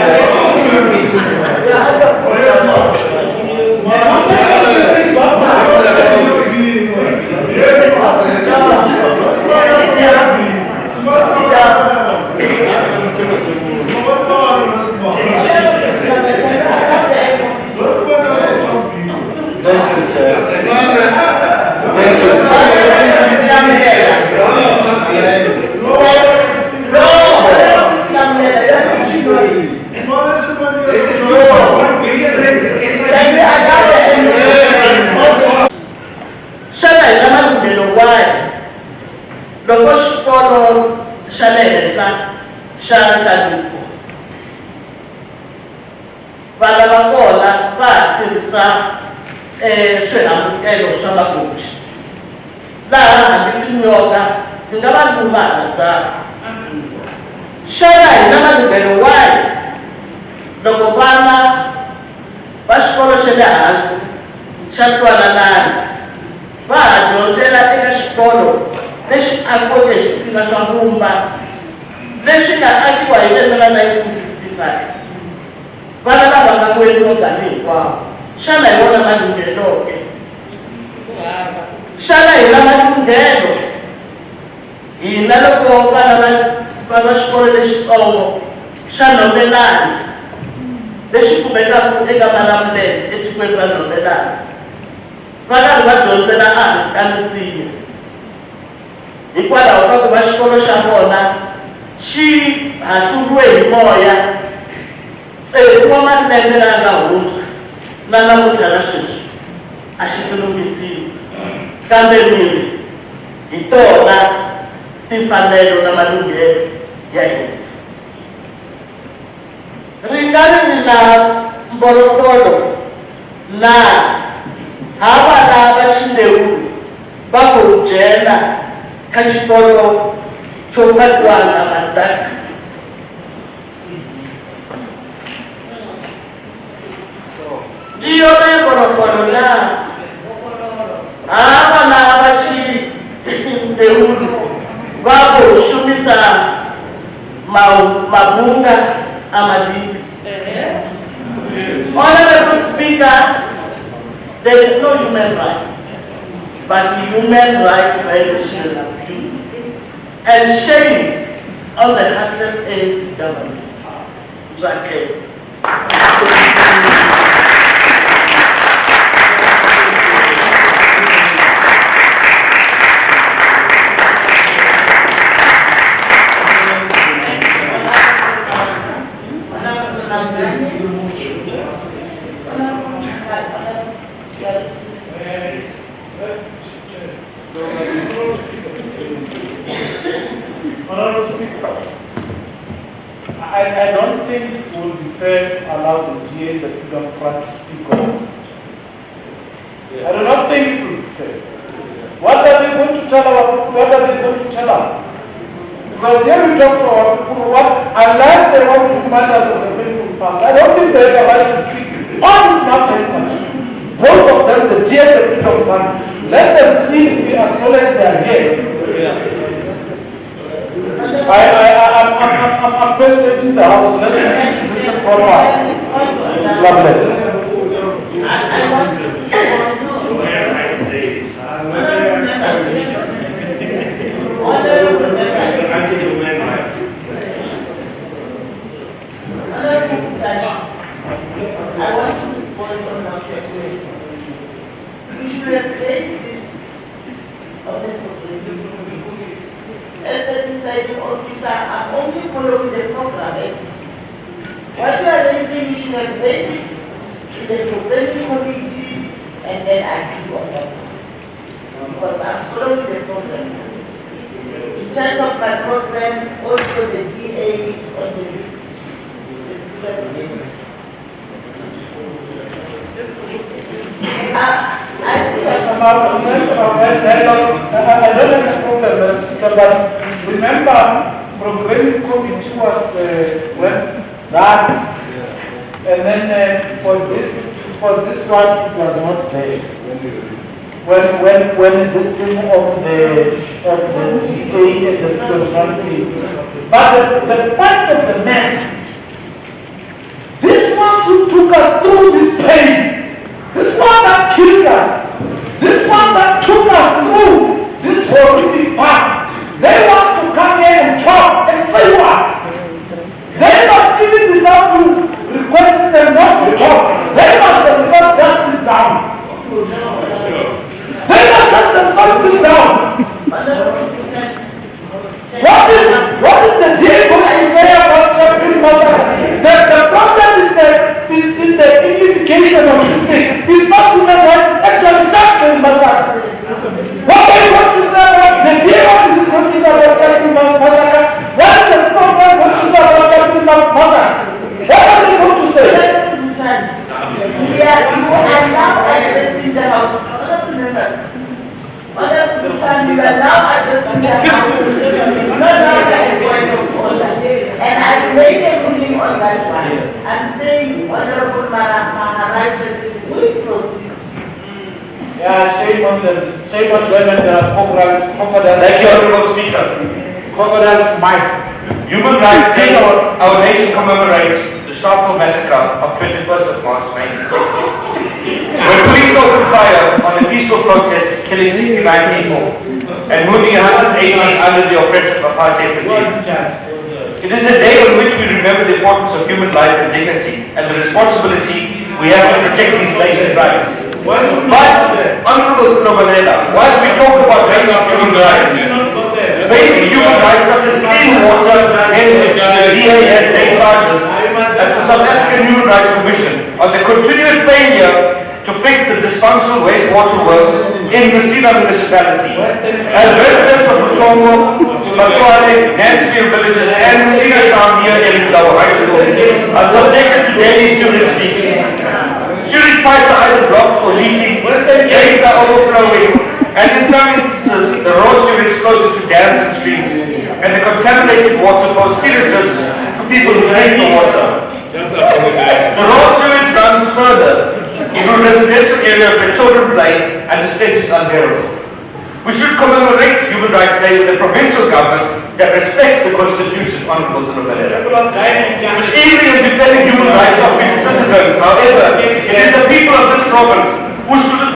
xa le henhla xa nhlaluko. Vana va kona va tirhisa swihambukelo swa magoji laha hambi tinyoka ti nga va luma handzaka. Xana hi na malunghelo wahi loko vana va xikolo xa le hansi xa Ntwananani va ha dyondzela eka xikolo lexi akiweke hi switina swa vumba lexi nga akiwa hi lembe ra 1965? Vana lava nga kweliwa nkarhi hinkwawo, xana hi wona malunghelo ke? Xana hi na malunghelo hina loko vana va xikolo lexitsongo xa Nhombelani lexi kumekaka eka Malamulele etikweni ra Nhombelani va karhi va dyondzela ehansi ka misinya hikwalaho ka ku va xikolo xa vona xi hahluriwe hi moya tsevu wa malembe lama nga hundza na namuntlha na sweswi a xi se lunghisiwi, kambe miri hi tona timfanelo na malunghelo ya hina. Ri nga ri na mbolotolo na hava lava Xindhewu va ku dyela ka xikolo xo patiwanga Madaka. Iyo le mbolotolo na hava lava Xindhewu va ku shumisa mabunga amadini. Honorable Speaker, there is no human rights, but human rights violation and abuse and shame on the heartless ANC government. Brackets. Honorable Speaker, I don't think it would be fair to allow the GA, the Freedom Front, to speak on this. I do not think it would be fair. What are they going to tell our people? What are they going to tell us? Because here we talk to our people, unless they want to remind us of the painful past, I don't think they have a right to speak on this matter in much. Both of them, the GA and the Freedom Front, let them see if we acknowledge they are here. I'm persuading the House. Let's move to Mr. Proper. God bless. I want to respond on what you have said. You should have raised this on the program. As the presiding officer, I'm only following the program as it is. What you are raising, you should have raised it in the programming committee and then agree on that. Because I'm following the program. In terms of my program, also the GA is on the list. The speaker's list. I don't have a problem, but remember, programming committee was when that, and then for this one it was not there. When this thing of the GA and the Freedom came. But the point of the matter, these ones who took us through this pain, this one that killed us, this one that took us through this horrific past, they want to come here and talk and say what? They must, even without you requesting them not to talk, they must themselves just sit down. They must just themselves sit down. What is the deal going to say about Shabir Massacre? The problem is the implication of this case. It's not human rights, it's actually Shabir Massacre. What do you want to say about the deal? What is it going to say about the same environment there are crocodiles. Thank you, Honorable Speaker. Crocodiles might. Human Rights Day, our nation commemorates the Sharpeville massacre of 21st of March 1960, when police opened fire on a peaceful protest, killing 69 people and wounding 180 under the oppressive apartheid regime. It is a day on which we remember the importance of human life and dignity and the responsibility we have to protect these basic rights. But, Honorable Sinobalela, whilst we talk about basic human rights such as clean water, hence the DA has named charges as the South African Human Rights Commission on the continued failure to fix the dysfunctional wastewater works in the Sina municipality. As residents of Muchongo, Matsuale, Nansfield villages and Sina town near Eliklawa High School are subjected to daily sewage leaks. Sewage pipes are either blocked or leaking, drains are overflowing, and in some instances, the raw sewage flows into dams and streams, and the contaminated water poses serious risks to people who drink the water. The raw sewage runs further into residential areas where children play, and the stench is unbearable. We should commemorate Human Rights Day with a provincial government that respects the Constitution, Honorable Sinobalela. Achieving and defending human rights of its citizens, however, it is the people of this province who stood